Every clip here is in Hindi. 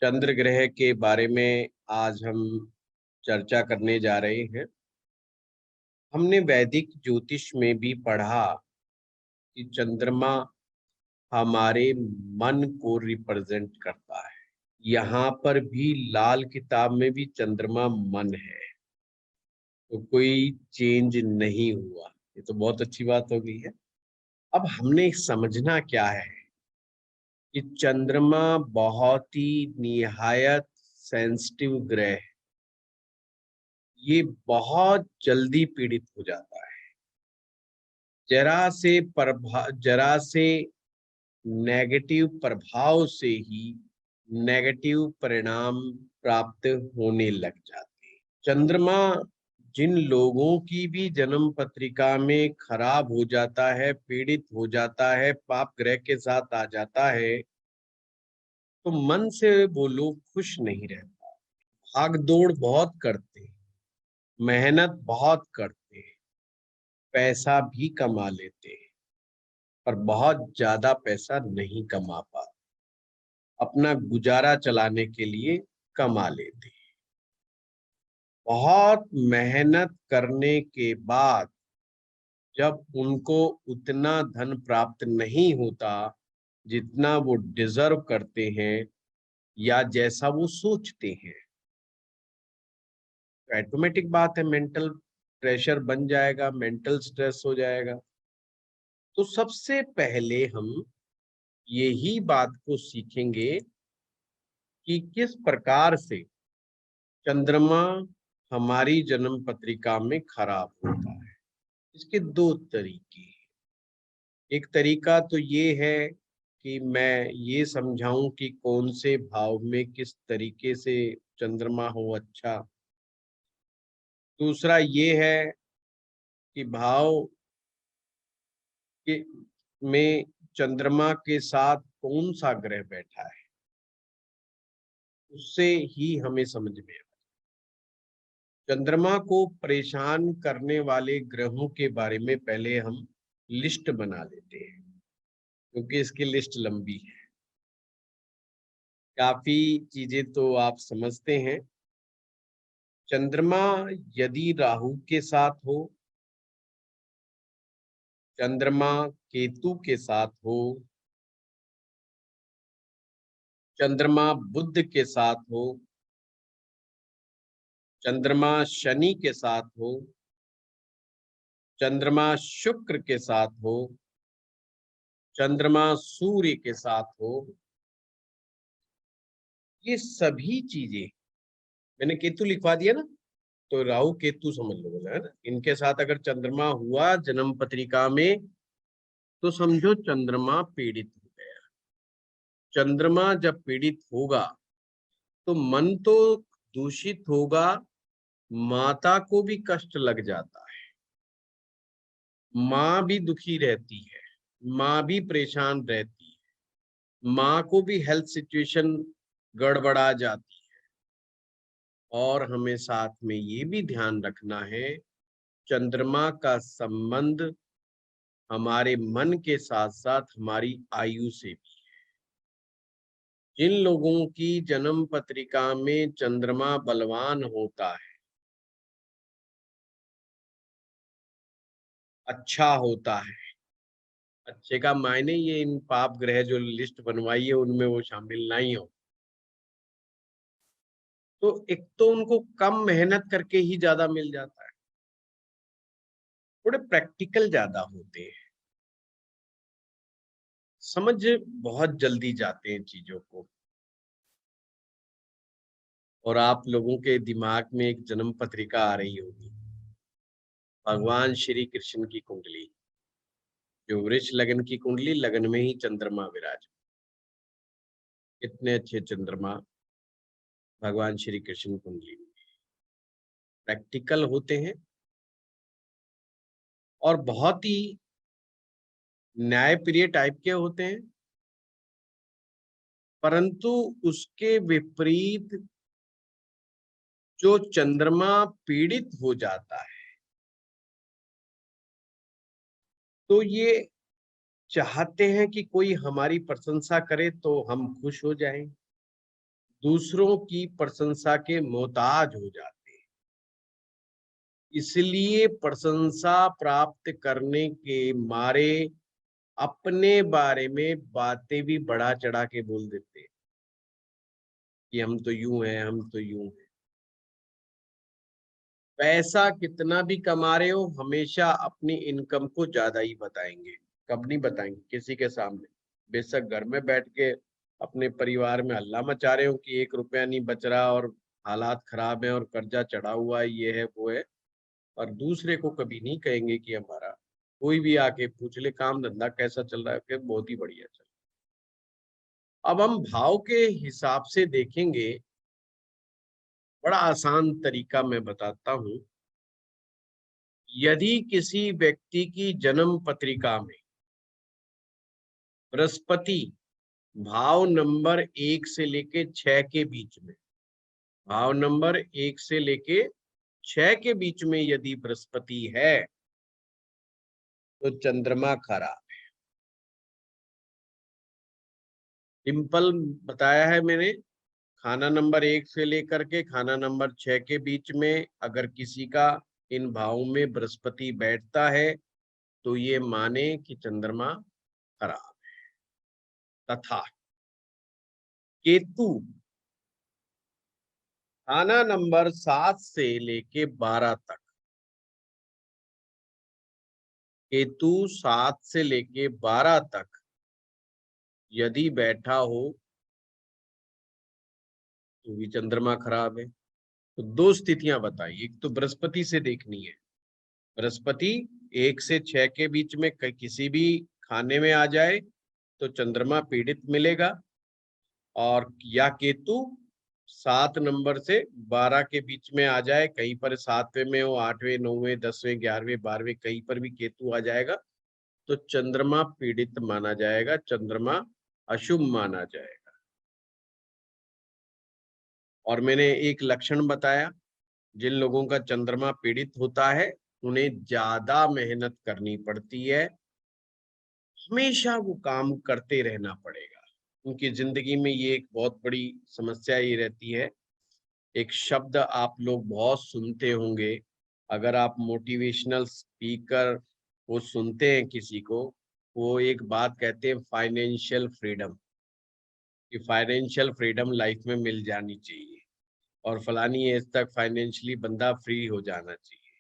चंद्र ग्रह के बारे में आज हम चर्चा करने जा रहे हैं। हमने वैदिक ज्योतिष में भी पढ़ा कि चंद्रमा हमारे मन को रिप्रेजेंट करता है। यहाँ पर भी लाल किताब में भी चंद्रमा मन है, तो कोई चेंज नहीं हुआ। ये तो बहुत अच्छी बात हो गई है। अब हमने समझना क्या है कि चंद्रमा बहुत ही निहायत सेंसिटिव ग्रह है। ये बहुत जल्दी पीड़ित हो जाता है। जरा से नेगेटिव प्रभाव से ही नेगेटिव परिणाम प्राप्त होने लग जाते हैं। चंद्रमा जिन लोगों की भी जन्म पत्रिका में खराब हो जाता है, पीड़ित हो जाता है, पाप ग्रह के साथ आ जाता है, तो मन से वो लोग खुश नहीं रहता। भाग दौड़ बहुत करते हैं, मेहनत बहुत करते हैं, पैसा भी कमा लेते हैं, पर बहुत ज्यादा पैसा नहीं कमा पाते। अपना गुजारा चलाने के लिए कमा लेते हैं। बहुत मेहनत करने के बाद जब उनको उतना धन प्राप्त नहीं होता जितना वो डिजर्व करते हैं या जैसा वो सोचते हैं, तो ऑटोमेटिक बात है, मेंटल प्रेशर बन जाएगा, मेंटल स्ट्रेस हो जाएगा। तो सबसे पहले हम यही बात को सीखेंगे कि किस प्रकार से चंद्रमा हमारी जन्म पत्रिका में खराब होता है। इसके दो तरीके हैं। एक तरीका तो ये है कि मैं ये समझाऊं कि कौन से भाव में किस तरीके से चंद्रमा हो अच्छा। दूसरा ये है कि भाव के में चंद्रमा के साथ कौन सा ग्रह बैठा है, उससे ही हमें समझ में आए। चंद्रमा को परेशान करने वाले ग्रहों के बारे में पहले हम लिस्ट बना लेते हैं, क्योंकि इसकी लिस्ट लंबी है। काफी चीजें तो आप समझते हैं। चंद्रमा यदि राहु के साथ हो, चंद्रमा केतु के साथ हो, चंद्रमा बुध के साथ हो, चंद्रमा शनि के साथ हो, चंद्रमा शुक्र के साथ हो, चंद्रमा सूर्य के साथ हो, ये सभी चीजें, मैंने केतु लिखवा दिया ना, तो राहु केतु समझ लो, बोला है ना। इनके साथ अगर चंद्रमा हुआ जन्म पत्रिका में, तो समझो चंद्रमा पीड़ित हो गया। चंद्रमा जब पीड़ित होगा तो मन तो दूषित होगा, माता को भी कष्ट लग जाता है, माँ भी दुखी रहती है, माँ भी परेशान रहती है, माँ को भी हेल्थ सिचुएशन गड़बड़ा जाती है। और हमें साथ में ये भी ध्यान रखना है, चंद्रमा का संबंध हमारे मन के साथ साथ हमारी आयु से भी। जिन लोगों की जन्म पत्रिका में चंद्रमा बलवान होता है, अच्छा होता है, अच्छे का मायने ये इन पाप ग्रह जो लिस्ट बनवाई है उनमें वो शामिल नहीं हो, तो एक तो उनको कम मेहनत करके ही ज्यादा मिल जाता है, थोड़े प्रैक्टिकल ज्यादा होते हैं, समझ बहुत जल्दी जाते हैं चीजों को। और आप लोगों के दिमाग में एक जन्म पत्रिका आ रही होगी, भगवान श्री कृष्ण की कुंडली, जो वृष लगन की कुंडली, लगन में ही चंद्रमा विराज। कितने अच्छे चंद्रमा भगवान श्री कृष्ण कुंडली में प्रैक्टिकल होते हैं और बहुत ही न्यायप्रिय टाइप के होते हैं। परंतु उसके विपरीत जो चंद्रमा पीड़ित हो जाता है, तो ये चाहते हैं कि कोई हमारी प्रशंसा करे तो हम खुश हो जाएं, दूसरों की प्रशंसा के मोहताज हो जाते हैं। इसलिए प्रशंसा प्राप्त करने के मारे अपने बारे में बातें भी बढ़ा चढ़ा के बोल देते हैं कि हम तो यूं हैं, हम तो यूं हैं। पैसा कितना भी कमा रहे हो, हमेशा अपनी इनकम को ज्यादा ही बताएंगे। कब नहीं बताएंगे किसी के सामने। बेशक घर में बैठ के अपने परिवार में हल्ला मचा रहे हो कि 1 रुपया नहीं बच रहा और हालात खराब है और कर्जा चढ़ा हुआ है, ये है वो है, और दूसरे को कभी नहीं कहेंगे कि हमारा, कोई भी आके पूछ ले काम धंधा कैसा चल रहा है, कि बहुत ही बढ़िया चल रहा है। अब हम भाव के हिसाब से देखेंगे। बड़ा आसान तरीका मैं बताता हूं। यदि किसी व्यक्ति की जन्म पत्रिका में बृहस्पति भाव नंबर 1 से लेके 6 के बीच में, भाव नंबर 1 से लेके 6 के बीच में यदि बृहस्पति है तो चंद्रमा खराब। सिंपल बताया है मैंने। खाना नंबर 1 से लेकर के खाना नंबर 6 के बीच में अगर किसी का इन भावों में बृहस्पति बैठता है तो ये माने कि चंद्रमा खराब। तथा केतु खाना नंबर 7 से लेके 12 तक, केतु 7 से लेके 12 तक यदि बैठा हो तो भी चंद्रमा खराब है। तो दो स्थितियां बताई, एक तो बृहस्पति से देखनी है। बृहस्पति 1 से 6 के बीच में किसी भी खाने में आ जाए तो चंद्रमा पीड़ित मिलेगा, और या केतु 7 नंबर से 12 के बीच में आ जाए, कहीं पर 7वें में हो, 8वें 9वें 10वें 11वें 12वें कहीं पर भी केतु आ जाएगा तो चंद्रमा पीड़ित माना जाएगा, चंद्रमा अशुभ माना जाएगा। और मैंने एक लक्षण बताया, जिन लोगों का चंद्रमा पीड़ित होता है उन्हें ज्यादा मेहनत करनी पड़ती है, हमेशा वो काम करते रहना पड़ेगा। उनकी जिंदगी में ये एक बहुत बड़ी समस्या ही रहती है। एक शब्द आप लोग बहुत सुनते होंगे, अगर आप मोटिवेशनल स्पीकर को सुनते हैं किसी को, वो एक बात कहते हैं फाइनेंशियल फ्रीडम, कि फाइनेंशियल फ्रीडम लाइफ में मिल जानी चाहिए और फलानी एज तक फाइनेंशियली बंदा फ्री हो जाना चाहिए।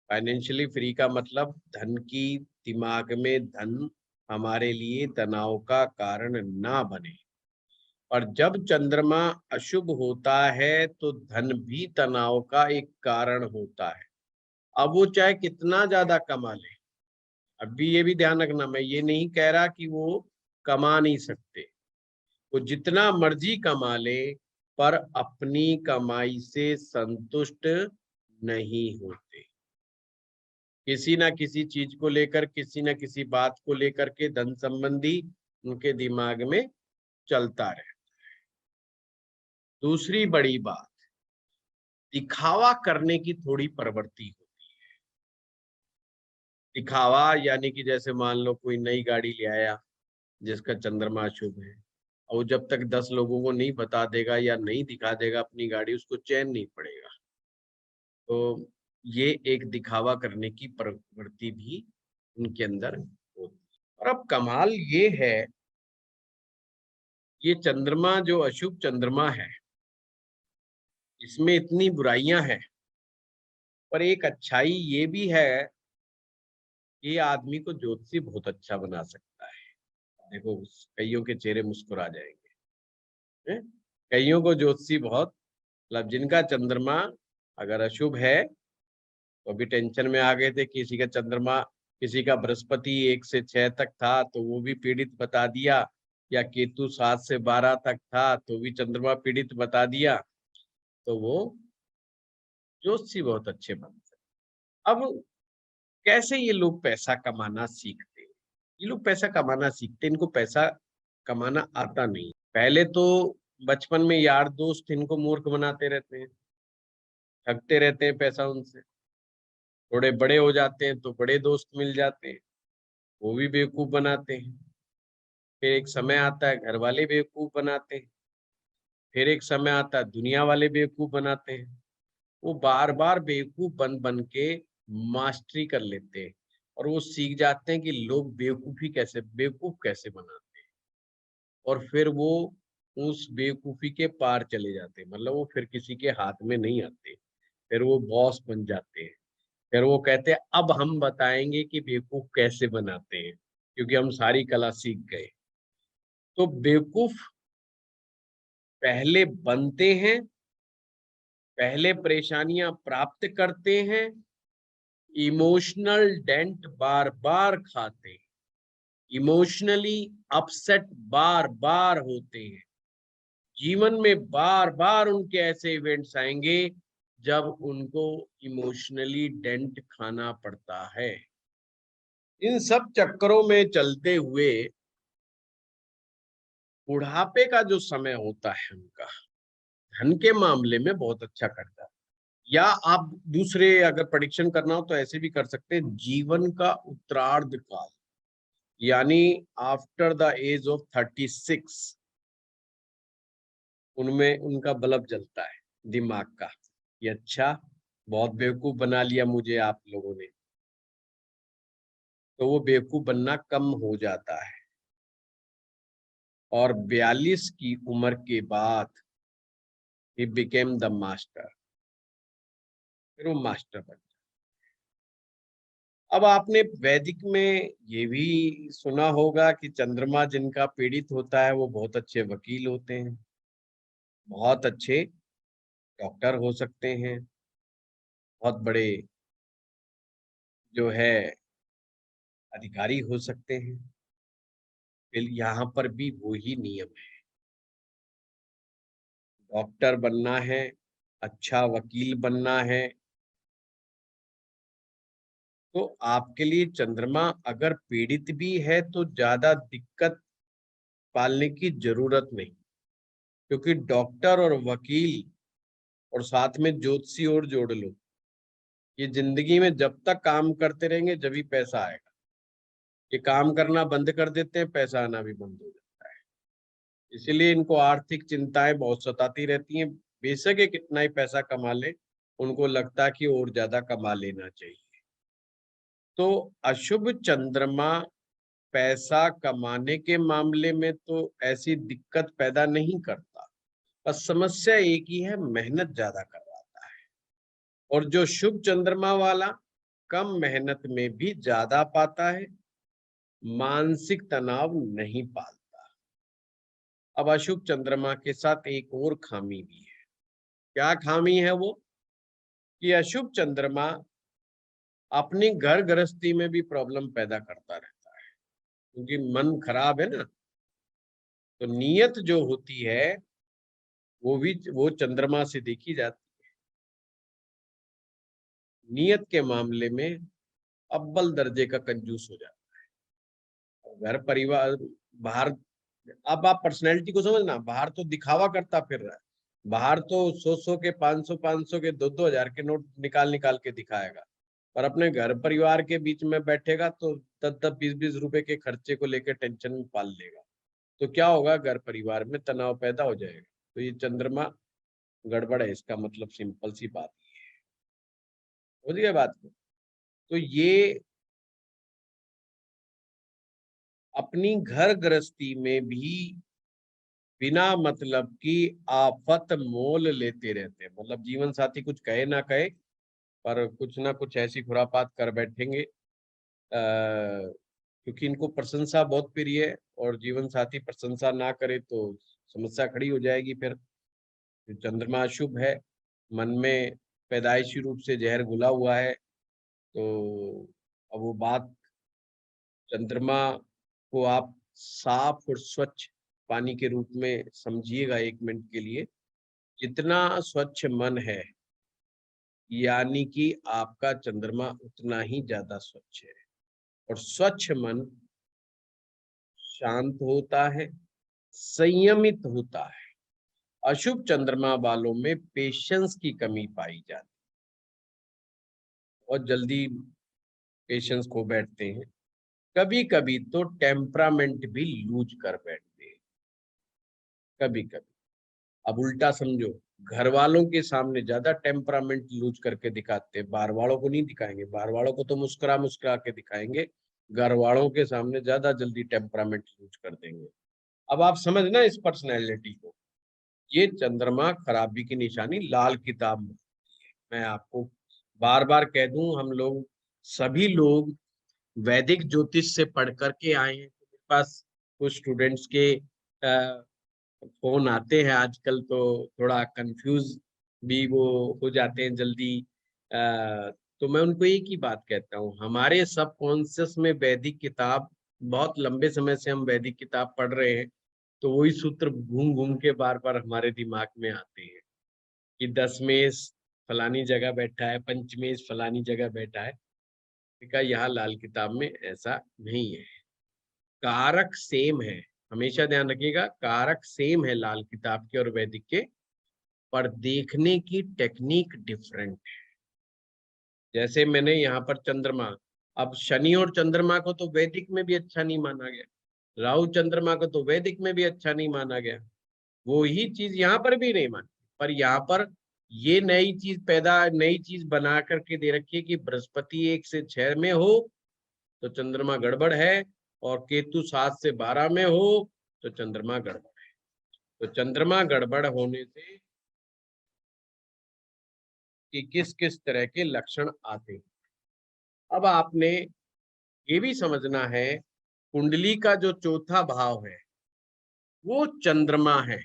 फाइनेंशियली फ्री का मतलब धन की, दिमाग में धन हमारे लिए तनाव का कारण ना बने। और जब चंद्रमा अशुभ होता है तो धन भी तनाव का एक कारण होता है। अब वो चाहे कितना ज्यादा कमा ले, अभी ये भी ध्यान रखना, मैं ये नहीं कह रहा कि वो कमा नहीं सकते, वो जितना मर्जी कमा ले पर अपनी कमाई से संतुष्ट नहीं होते। किसी ना किसी चीज को लेकर, किसी ना किसी बात को लेकर के धन संबंधी उनके दिमाग में चलता रहे। दूसरी बड़ी बात, दिखावा करने की थोड़ी प्रवृत्ति होती है। दिखावा यानी कि जैसे मान लो कोई नई गाड़ी ले आया जिसका चंद्रमा शुभ है, और जब तक 10 लोगों को नहीं बता देगा या नहीं दिखा देगा अपनी गाड़ी, उसको चैन नहीं पड़ेगा। तो ये एक दिखावा करने की प्रवृत्ति भी उनके अंदर होती है। और अब कमाल ये है, ये चंद्रमा जो अशुभ चंद्रमा है इसमें इतनी बुराइयां हैं, पर एक अच्छाई ये भी है, ये आदमी को ज्योतिषी बहुत अच्छा बना सकता है। देखो कईयों के चेहरे मुस्कुरा जाएंगे, हैं? कईयों को ज्योतिषी बहुत, मतलब जिनका चंद्रमा अगर अशुभ है तो अभी टेंशन में आ गए थे, किसी का चंद्रमा, किसी का बृहस्पति 1 से 6 तक था तो वो भी पीड़ित बता दिया, या केतु 7 से 12 तक था तो भी चंद्रमा पीड़ित बता दिया, तो वो ज्योतिषी बहुत अच्छे बनते। अब कैसे ये लोग पैसा कमाना सीखते हैं? ये लोग पैसा कमाना सीखते हैं, इनको पैसा कमाना आता नहीं। पहले तो बचपन में यार दोस्त इनको मूर्ख बनाते रहते हैं, ठगते रहते हैं पैसा उनसे। थोड़े बड़े हो जाते हैं तो बड़े दोस्त मिल जाते हैं, वो भी बेवकूफ बनाते हैं। फिर एक समय आता है घर वाले बेवकूफ बनाते हैं। फिर एक समय आता है दुनिया वाले बेवकूफ बनाते हैं। वो बार बार बेवकूफ बन बन के मास्टरी कर लेते हैं और वो सीख जाते हैं कि लोग बेवकूफ कैसे बनाते हैं, और फिर वो उस बेवकूफी के पार चले जाते हैं। मतलब वो फिर किसी के हाथ में नहीं आते, फिर वो बॉस बन जाते हैं। फिर वो कहते हैं अब हम बताएंगे कि बेवकूफ कैसे बनाते हैं, क्योंकि हम सारी कला सीख गए। तो बेवकूफ पहले बनते हैं, पहले परेशानियां प्राप्त करते हैं, इमोशनल डेंट बार बार खाते हैं, इमोशनली अपसेट बार बार होते हैं। जीवन में बार बार उनके ऐसे इवेंट्स आएंगे जब उनको इमोशनली डेंट खाना पड़ता है। इन सब चक्करों में चलते हुए बुढ़ापे का जो समय होता है उनका, धन के मामले में बहुत अच्छा करता है। या आप दूसरे अगर प्रेडिक्शन करना हो तो ऐसे भी कर सकते हैं, जीवन का उत्तरार्ध काल, यानी आफ्टर द एज ऑफ 36 उनमें उनका बल्ब जलता है दिमाग का, ये अच्छा बहुत बेवकूफ बना लिया मुझे आप लोगों ने। तो वो बेवकूफ बनना कम हो जाता है और 42 की उम्र के बाद ही बिकेम द मास्टर, फिर वो मास्टर बन। अब आपने वैदिक में ये भी सुना होगा कि चंद्रमा जिनका पीड़ित होता है वो बहुत अच्छे वकील होते हैं, बहुत अच्छे डॉक्टर हो सकते हैं, बहुत बड़े जो है अधिकारी हो सकते हैं। फिर यहाँ पर भी वही नियम है, डॉक्टर बनना है, अच्छा वकील बनना है, तो आपके लिए चंद्रमा अगर पीड़ित भी है तो ज्यादा दिक्कत पालने की जरूरत नहीं, क्योंकि डॉक्टर और वकील और साथ में ज्योतिषी और जोड़ लो, ये जिंदगी में जब तक काम करते रहेंगे जब भी पैसा आएगा। ये काम करना बंद कर देते हैं, पैसा आना भी बंद हो जाता है। इसीलिए इनको आर्थिक चिंताएं बहुत सताती रहती हैं। बेशक ये कितना ही पैसा कमा ले, उनको लगता है कि और ज्यादा कमा लेना चाहिए। तो अशुभ चंद्रमा पैसा कमाने के मामले में तो ऐसी दिक्कत पैदा नहीं करता, बस समस्या एक ही है, मेहनत ज्यादा करवाता है। और जो शुभ चंद्रमा वाला कम मेहनत में भी ज्यादा पाता है, मानसिक तनाव नहीं पालता। अब अशुभ चंद्रमा के साथ एक और खामी भी है। क्या खामी है वो? कि अशुभ चंद्रमा अपनी घर गृहस्थी में भी प्रॉब्लम पैदा करता रहता है, क्योंकि मन खराब है ना, तो नीयत जो होती है वो चंद्रमा से देखी जाती है। नीयत के मामले में अव्वल दर्जे का कंजूस हो जाता है। घर परिवार बाहर, अब आप पर्सनैलिटी को समझना, बाहर तो दिखावा करता फिर रहा है, बाहर तो 100 के 500 के 2-2 हजार के नोट निकाल निकाल के दिखाएगा, पर अपने घर परिवार के बीच में बैठेगा तो 10-10 20-20 रुपए के खर्चे को लेकर टेंशन में पाल लेगा। तो क्या होगा, घर परिवार में तनाव पैदा हो जाएगा। तो ये चंद्रमा गड़बड़ है, इसका मतलब सिंपल सी बात है। समझ गए बात को? तो ये अपनी घर गृहस्थी में भी बिना मतलब की आफत मोल लेते रहते हैं। मतलब जीवन साथी कुछ कहे ना कहे, पर कुछ ना कुछ ऐसी खुरापात कर बैठेंगे, क्योंकि इनको प्रशंसा बहुत प्रिय है, और जीवन साथी प्रशंसा ना करे तो समस्या खड़ी हो जाएगी। फिर चंद्रमा शुभ है, मन में पैदाइशी रूप से जहर घुला हुआ है, तो अब वो बात, चंद्रमा को आप साफ और स्वच्छ पानी के रूप में समझिएगा 1 मिनट के लिए। जितना स्वच्छ मन है, यानी कि आपका चंद्रमा उतना ही ज्यादा स्वच्छ है। और स्वच्छ मन शांत होता है, संयमित होता है। अशुभ चंद्रमा वालों में पेशेंस की कमी पाई जाती है, बहुत जल्दी पेशेंस खो बैठते हैं, कभी कभी तो टेम्परामेंट भी लूज कर बैठते हैं, कभी कभी। अब उल्टा समझो, घर वालों के सामने ज्यादा टेम्परामेंट लूज करके दिखाते हैं, बाहर वालों को नहीं दिखाएंगे, बाहर वालों को तो मुस्कुरा मुस्कुरा के दिखाएंगे, घर वालों के सामने ज्यादा जल्दी टेम्परामेंट लूज कर देंगे। अब आप समझना इस पर्सनैलिटी को, ये चंद्रमा खराबी की निशानी लाल किताब में। मैं आपको बार बार कह दूं, हम लोग सभी लोग वैदिक ज्योतिष से पढ़ करके आए हैं। मेरे पास कुछ स्टूडेंट्स के फोन आते हैं आजकल, तो थोड़ा कंफ्यूज भी वो हो जाते हैं जल्दी। तो मैं उनको एक ही बात कहता हूँ, हमारे सब कॉन्शियस में वैदिक किताब, बहुत लंबे समय से हम वैदिक किताब पढ़ रहे हैं, तो वही सूत्र घूम घूम के बार बार हमारे दिमाग में आते हैं कि दशमेश फलानी जगह बैठा है, पंचमेश फलानी जगह बैठा है। देखा, यहाँ लाल किताब में ऐसा नहीं है, कारक सेम है। हमेशा ध्यान रखिएगा, कारक सेम है लाल किताब के और वैदिक के, पर देखने की टेक्निक डिफरेंट है। जैसे मैंने यहाँ पर चंद्रमा, अब शनि और चंद्रमा को तो वैदिक में भी अच्छा नहीं माना गया, राहु चंद्रमा को तो वैदिक में भी अच्छा नहीं माना गया, वो ही चीज यहाँ पर भी नहीं मानी। पर यहाँ पर ये नई चीज नई चीज बना करके दे रखी है कि बृहस्पति 1 से 6 में हो तो चंद्रमा गड़बड़ है, और केतु 7 से 12 में हो तो चंद्रमा गड़बड़ है। तो चंद्रमा गड़बड़ होने से कि किस किस तरह के लक्षण आते हैं। अब आपने ये भी समझना है, कुंडली का जो चौथा भाव है वो चंद्रमा है,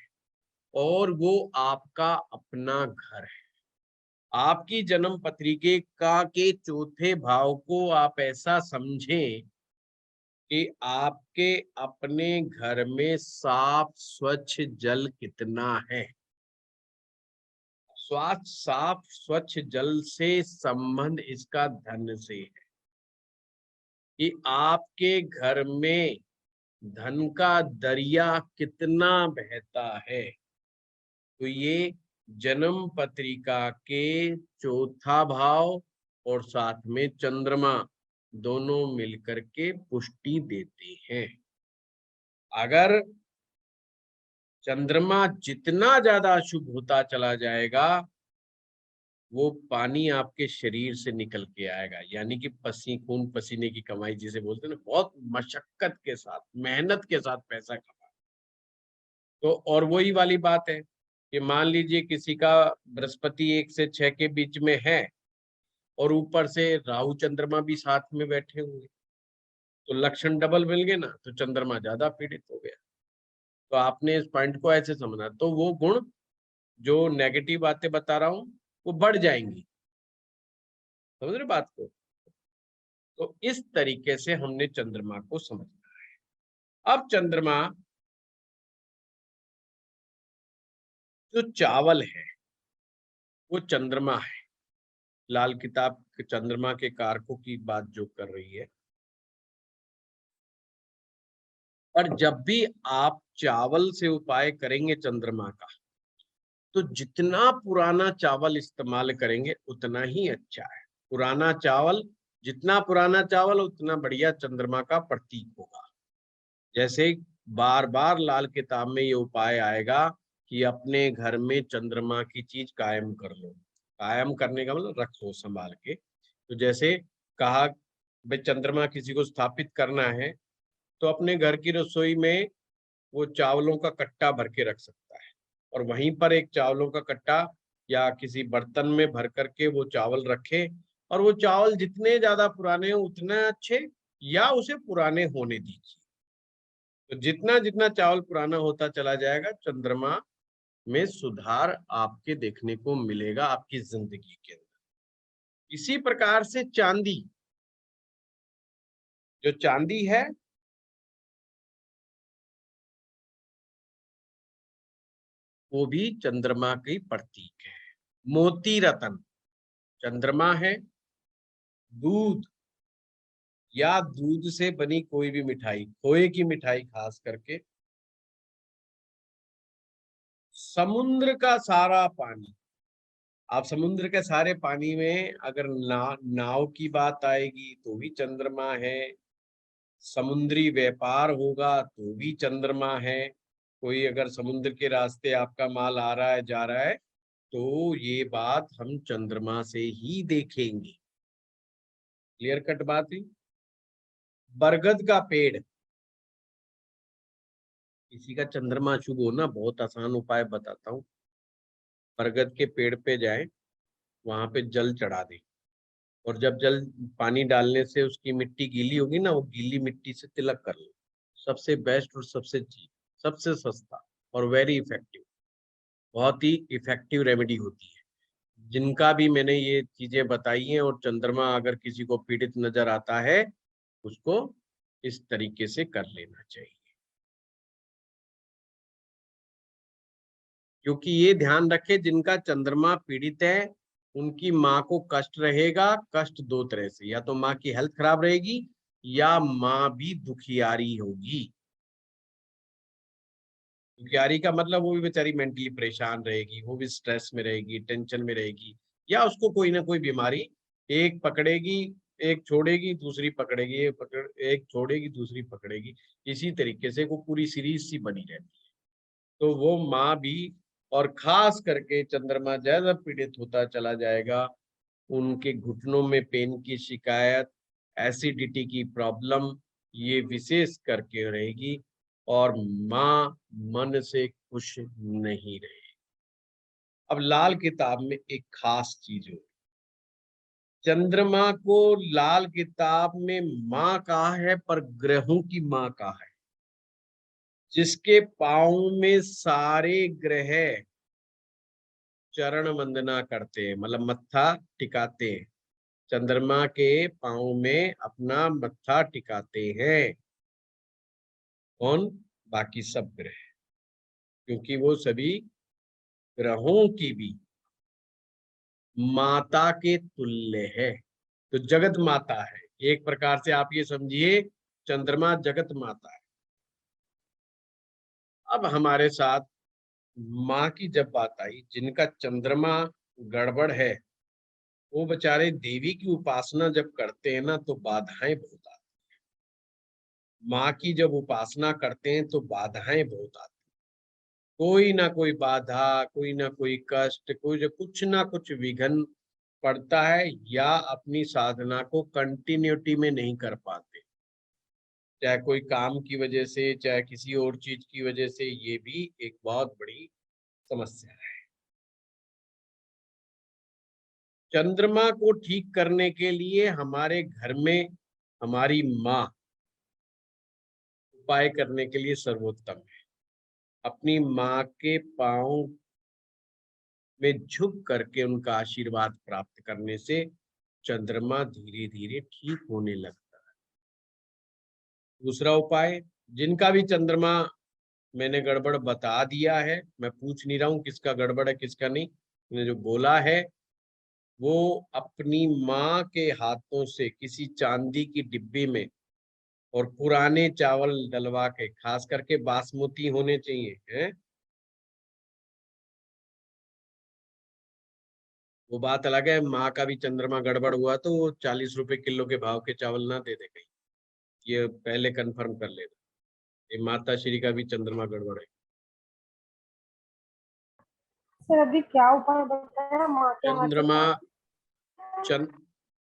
और वो आपका अपना घर है। आपकी जन्म पत्रिका के चौथे भाव को आप ऐसा समझें कि आपके अपने घर में साफ स्वच्छ जल कितना है। साफ स्वच्छ जल से संबंध इसका धन से है, कि आपके घर में धन का दरिया कितना बहता है। तो ये जन्म पत्रिका के चौथा भाव और साथ में चंद्रमा दोनों मिलकर के पुष्टि देते हैं। अगर चंद्रमा जितना ज्यादा अशुभ होता चला जाएगा, वो पानी आपके शरीर से निकल के आएगा, यानी कि खून पसीने की कमाई जिसे बोलते हैं ना, बहुत मशक्कत के साथ मेहनत के साथ पैसा कमा। तो और वही वाली बात है कि मान लीजिए किसी का बृहस्पति 1 से 6 के बीच में है और ऊपर से राहु चंद्रमा भी साथ में बैठे हुए, तो लक्षण डबल मिल गए ना, तो चंद्रमा ज्यादा पीड़ित हो गया। तो आपने इस पॉइंट को ऐसे समझना, तो वो गुण जो नेगेटिव बातें बता रहा हूं वो बढ़ जाएंगी। समझ रहे बात को? तो इस तरीके से हमने चंद्रमा को समझना है। अब चंद्रमा, जो चावल है वो चंद्रमा है। लाल किताब चंद्रमा के कारकों की बात जो कर रही है, पर जब भी आप चावल से उपाय करेंगे चंद्रमा का, तो जितना पुराना चावल इस्तेमाल करेंगे उतना ही अच्छा है। पुराना चावल, जितना पुराना चावल उतना बढ़िया चंद्रमा का प्रतीक होगा। जैसे बार बार लाल किताब में ये उपाय आएगा कि अपने घर में चंद्रमा की चीज कायम कर लो। कायम करने का मतलब रखो संभाल के। तो जैसे कहा भाई चंद्रमा किसी को स्थापित करना है, तो अपने घर की रसोई में वो चावलों का कट्टा भर के रख सकता है, और वहीं पर एक चावलों का कट्टा या किसी बर्तन में भर करके वो चावल रखे, और वो चावल जितने ज्यादा पुराने हो उतने अच्छे, या उसे पुराने होने दीजिए। तो जितना जितना चावल पुराना होता चला जाएगा, चंद्रमा में सुधार आपके देखने को मिलेगा आपकी जिंदगी के अंदर। इसी प्रकार से चांदी, जो चांदी है वो भी चंद्रमा की प्रतीक है। मोती रतन चंद्रमा है। दूध या दूध से बनी कोई भी मिठाई, खोए की मिठाई खास करके, समुद्र का सारा पानी, आप समुद्र के सारे पानी में अगर नाव की बात आएगी तो भी चंद्रमा है, समुद्री व्यापार होगा तो भी चंद्रमा है, कोई अगर समुद्र के रास्ते आपका माल आ रहा है जा रहा है तो ये बात हम चंद्रमा से ही देखेंगे। क्लियर कट बात है। बरगद का पेड़, किसी का चंद्रमा शुभ हो ना, बहुत आसान उपाय बताता हूँ। बरगद के पेड़ पे जाएं, वहां पे जल चढ़ा दें, और जब जल पानी डालने से उसकी मिट्टी गीली होगी ना, वो गीली मिट्टी से तिलक कर लो। सबसे बेस्ट और सबसे चीप, सबसे सस्ता और वेरी इफेक्टिव, बहुत ही इफेक्टिव रेमेडी होती है। जिनका भी मैंने ये चीजें बताई हैं और चंद्रमा अगर किसी को पीड़ित नजर आता है, उसको इस तरीके से कर लेना चाहिए। क्योंकि ये ध्यान रखे, जिनका चंद्रमा पीड़ित है उनकी माँ को कष्ट रहेगा। कष्ट दो तरह से, या तो माँ की हेल्थ खराब रहेगी या माँ भी दुखियारी होगी। दुखियारी का मतलब वो भी बेचारी मेंटली परेशान रहेगी, वो भी स्ट्रेस में रहेगी, टेंशन में रहेगी, या उसको कोई ना कोई बीमारी एक पकड़ेगी, एक छोड़ेगी, दूसरी पकड़ेगी, एक छोड़ेगी, दूसरी पकड़ेगी। इसी तरीके से वो पूरी सीरीज सी बनी रहती है। तो वो माँ भी, और खास करके चंद्रमा ज्यादा पीड़ित होता चला जाएगा, उनके घुटनों में पेन की शिकायत, एसिडिटी की प्रॉब्लम, ये विशेष करके रहेगी, और माँ मन से खुश नहीं रहेगी। अब लाल किताब में एक खास चीज हो, चंद्रमा को लाल किताब में माँ कहा है, पर ग्रहों की माँ कहा है। जिसके पाँव में सारे ग्रह चरण वंदना करते हैं, मतलब मत्था टिकाते हैं, चंद्रमा के पाँव में अपना मत्था टिकाते हैं। कौन? बाकी सब ग्रह, क्योंकि वो सभी ग्रहों की भी माता के तुल्य है। तो जगत माता है, एक प्रकार से आप ये समझिए, चंद्रमा जगत माता है। अब हमारे साथ माँ की जब बात आई, जिनका चंद्रमा गड़बड़ है, वो बेचारे देवी की उपासना जब करते हैं ना, तो बाधाएं बहुत आती। माँ की जब उपासना करते हैं तो बाधाएं बहुत आती। कोई ना कोई बाधा, कोई ना कोई कष्ट, कुछ ना कुछ विघ्न पड़ता है, या अपनी साधना को कंटिन्यूटी में नहीं कर पाते, चाहे कोई काम की वजह से, चाहे किसी और चीज की वजह से। ये भी एक बहुत बड़ी समस्या है। चंद्रमा को ठीक करने के लिए हमारे घर में हमारी माँ उपाय करने के लिए सर्वोत्तम है। अपनी माँ के पांव में झुक करके उनका आशीर्वाद प्राप्त करने से चंद्रमा धीरे धीरे ठीक होने लगता है। दूसरा उपाय, जिनका भी चंद्रमा मैंने गड़बड़ बता दिया है, मैं पूछ नहीं रहा हूं किसका गड़बड़ है किसका नहीं, मैंने जो बोला है, वो अपनी माँ के हाथों से किसी चांदी की डिब्बी में, और पुराने चावल डलवा के, खास करके बासमती होने चाहिए हैं। वो बात अलग है, माँ का भी चंद्रमा गड़बड़ हुआ तो वो 40 रुपए किलो के भाव के चावल ना दे दे कहीं, ये पहले कंफर्म कर लेना। ये माता श्री का भी चंद्रमा गड़बड़ है। सर अभी क्या उपाय बताया माँ के हाथ से? चंद्रमा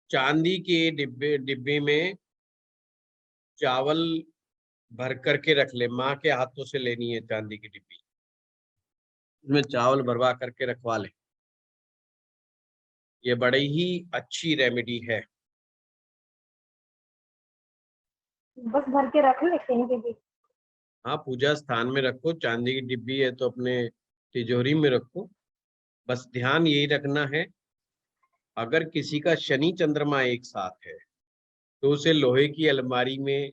चांदी के डिब्बे में चावल भर करके रख ले, माँ के हाथों से लेनी है चांदी की डिब्बी, उसमें चावल भरवा करके रखवा ले। ये बड़ी ही अच्छी रेमेडी है। बस भर के रख ले कहीं पे भी? हाँ, पूजा स्थान में रखो, चांदी की डिब्बी है तो अपने तिजोरी में रखो। बस ध्यान यही रखना है, अगर किसी का शनि चंद्रमा एक साथ है तो उसे लोहे की अलमारी में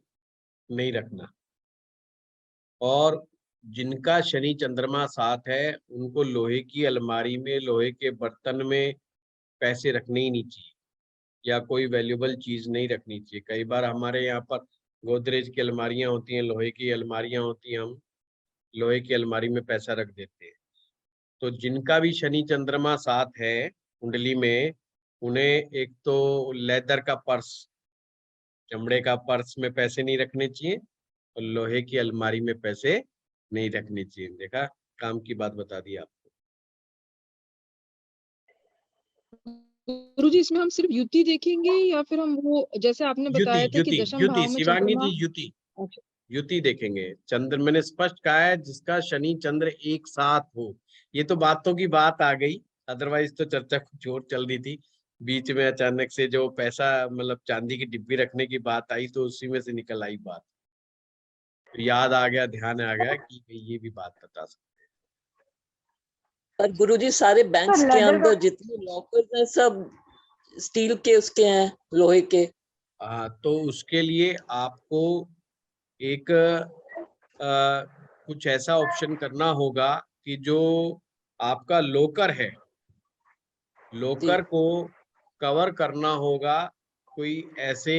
नहीं रखना, और जिनका शनि चंद्रमा साथ है उनको लोहे की अलमारी में, लोहे के बर्तन में पैसे रखने ही नहीं चाहिए, या कोई वैल्यूबल चीज नहीं रखनी चाहिए। कई बार हमारे यहाँ पर गोदरेज की अलमारियां होती हैं, लोहे की अलमारियां होती हैं, हम लोहे की अलमारी में पैसा रख देते हैं। तो जिनका भी शनि चंद्रमा साथ है कुंडली में, उन्हें एक तो लेदर का पर्स, चमड़े का पर्स में पैसे नहीं रखने चाहिए, और लोहे की अलमारी में पैसे नहीं रखनी चाहिए। देखा, काम की बात बता दी आपको। गुरुजी इसमें हम सिर्फ युति देखेंगे या फिर हम वो जैसे आपने युति बताया था कि युति दशम युति भाव में शिवांगी चंद्रमा। जी, युति अच्छा, युति देखेंगे। चंद्र मैंने स्पष्ट कहा है, जिसका शनि चंद्र एक साथ हो। ये तो बातों की बात आ गई, अदरवाइज तो चर्चा कुछ और चल रही थी। बीच में अचानक से जो पैसा मतलब चांदी की डिब्बी रखने की बात आई, तो उसी में से निकल आई बात। तो याद आ गया, ध्यान आ गया कि ये भी बात बता सकते पर गुरुजी सारे बैंक्स के लेदर का अंदर जितने लॉकर्स हैं सब स्टील के उसके हैं, लोहे के। हैं। तो उसके लिए आपको एक कुछ ऐसा ऑप्शन करना होगा कि जो आपका लोकर है, लोकर को कवर करना होगा कोई ऐसे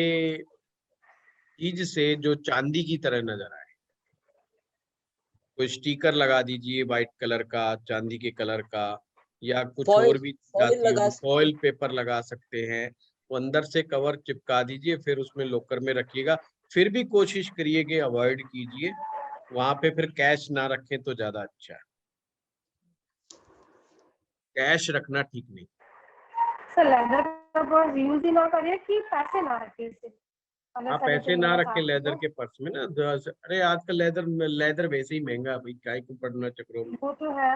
चीज से जो चांदी की तरह नजर आए। कोई स्टिकर लगा दीजिए व्हाइट कलर का, चांदी के कलर का, या कुछ फॉइल और भी फॉइल जाती लगा होगी, सकते फॉइल हैं। पेपर लगा सकते हैं। वो अंदर से कवर चिपका दीजिए, फिर उसमें लॉकर में रखिएगा। फिर भी कोशिश करिए कि अवॉइड कीजिए वहां पे, फिर कैश ना रखें तो ज्यादा अच्छा है। कैश रखना ठीक नहीं। सर लेदर का पर्स यूज ही ना करिए कि पैसे ना रखिए सिर्फ, अगर आप सर पैसे से ना मेरा रखें साथ लेदर हो के पर्स में ना। अरे आजकल लेदर लेदर वैसे ही महंगा है भाई, काय को पड़ना चक्रों में। वो तो है।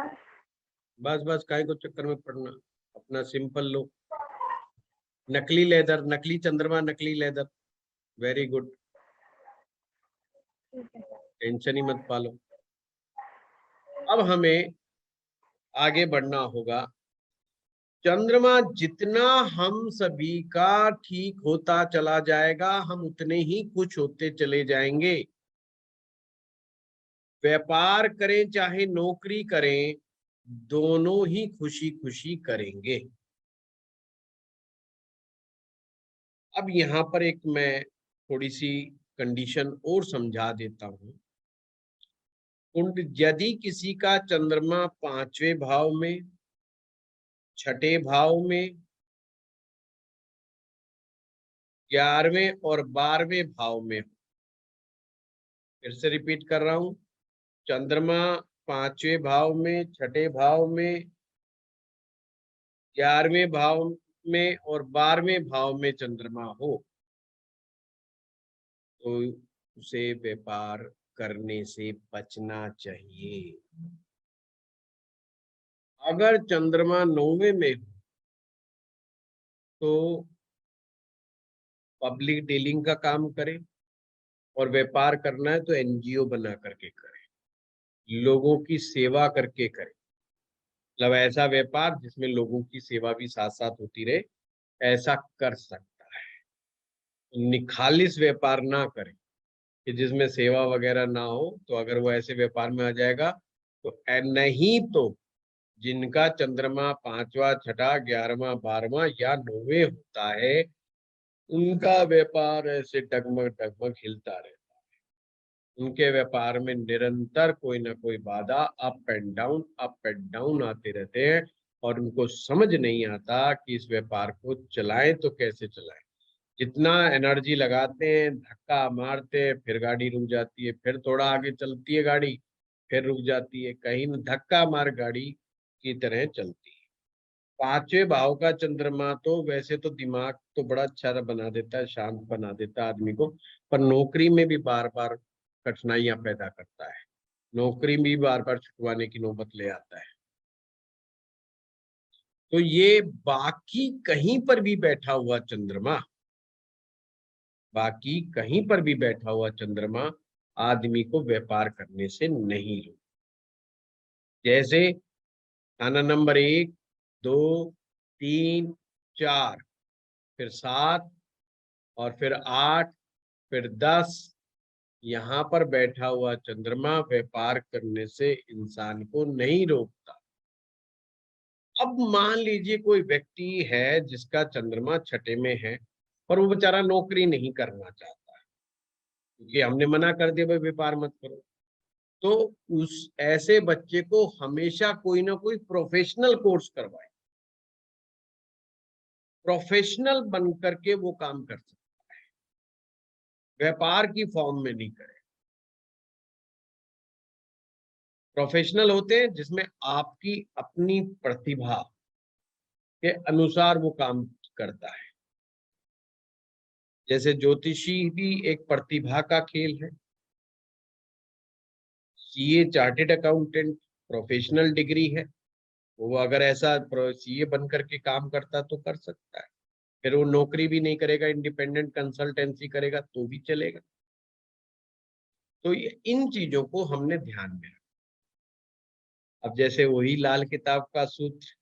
बस बस काय को चक्कर में पड़ना, अपना सिंपल लो। नकली लेदर, नकली चंद्रमा, नकली लेदर, वेरी गुड, ठीक है सर। टेंशन ही मत पालो। अब हमें आगे बढ़ना होगा। चंद्रमा जितना हम सभी का ठीक होता चला जाएगा, हम उतने ही खुश होते चले जाएंगे। व्यापार करें चाहे नौकरी करें, दोनों ही खुशी खुशी करेंगे। अब यहाँ पर एक मैं थोड़ी सी कंडीशन और समझा देता हूं। कुंड यदि किसी का चंद्रमा 5वें भाव में, 6ठे भाव में, 11वें और 12वें भाव में, फिर से रिपीट कर रहा हूं, चंद्रमा 5वें भाव में, 6ठे भाव में, 11वें भाव में और 12वें भाव में चंद्रमा हो, तो उसे व्यापार करने से बचना चाहिए। अगर चंद्रमा 9वें में हो तो पब्लिक डीलिंग का काम करें, और व्यापार करना है तो एनजीओ बना करके करें, लोगों की सेवा करके करें। मतलब ऐसा व्यापार जिसमें लोगों की सेवा भी साथ साथ होती रहे, ऐसा कर सकता है। निखालिस व्यापार ना करें कि जिसमें सेवा वगैरह ना हो। तो अगर वो ऐसे व्यापार में आ जाएगा तो नहीं तो जिनका चंद्रमा 5वां, 6ठा, 11वां, 12वां या 9वें होता है, उनका व्यापार ऐसे डगमग डगमग हिलता रहता है। उनके व्यापार में निरंतर कोई ना कोई बाधा, अप एंड डाउन आते रहते हैं, और उनको समझ नहीं आता कि इस व्यापार को चलाएं तो कैसे चलाएं। जितना एनर्जी लगाते हैं, धक्का मारते हैं, फिर गाड़ी रुक जाती है, फिर थोड़ा आगे चलती है गाड़ी, फिर रुक जाती है, कहीं न धक्का मार गाड़ी की तरह चलती है। 5वें भाव का चंद्रमा तो वैसे तो दिमाग तो बड़ा अच्छा बना देता है, शांत बना देता है आदमी को, पर नौकरी में भी बार बार कठिनाइयां पैदा करता है। नौकरी भी बार बार छुटवाने की नौबत ले आता है। तो ये बाकी कहीं पर भी बैठा हुआ चंद्रमा, बाकी कहीं पर भी बैठा हुआ चंद्रमा आदमी को व्यापार करने से नहीं रोक। जैसे खाना नंबर 1, 2, 3, 4, फिर 7, और फिर 8, फिर 10, यहाँ पर बैठा हुआ चंद्रमा व्यापार करने से इंसान को नहीं रोकता। अब मान लीजिए कोई व्यक्ति है जिसका चंद्रमा 6ठे में है, पर वो बेचारा नौकरी नहीं करना चाहता है, क्योंकि हमने मना कर दिया भाई व्यापार मत करो। तो उस ऐसे बच्चे को हमेशा कोई ना कोई प्रोफेशनल कोर्स करवाए, प्रोफेशनल बन करके वो काम कर सकता है, व्यापार की फॉर्म में नहीं करे। प्रोफेशनल होते हैं जिसमें आपकी अपनी प्रतिभा के अनुसार वो काम करता है। जैसे ज्योतिषी भी एक प्रतिभा का खेल है। CA chartered accountant professional degree है, वो अगर ऐसा सीए बन करके काम करता तो कर सकता है। फिर वो नौकरी भी नहीं करेगा, इंडिपेंडेंट कंसल्टेंसी करेगा तो भी चलेगा। तो ये इन चीजों को हमने ध्यान में रखा। अब जैसे वही लाल किताब का सूत्र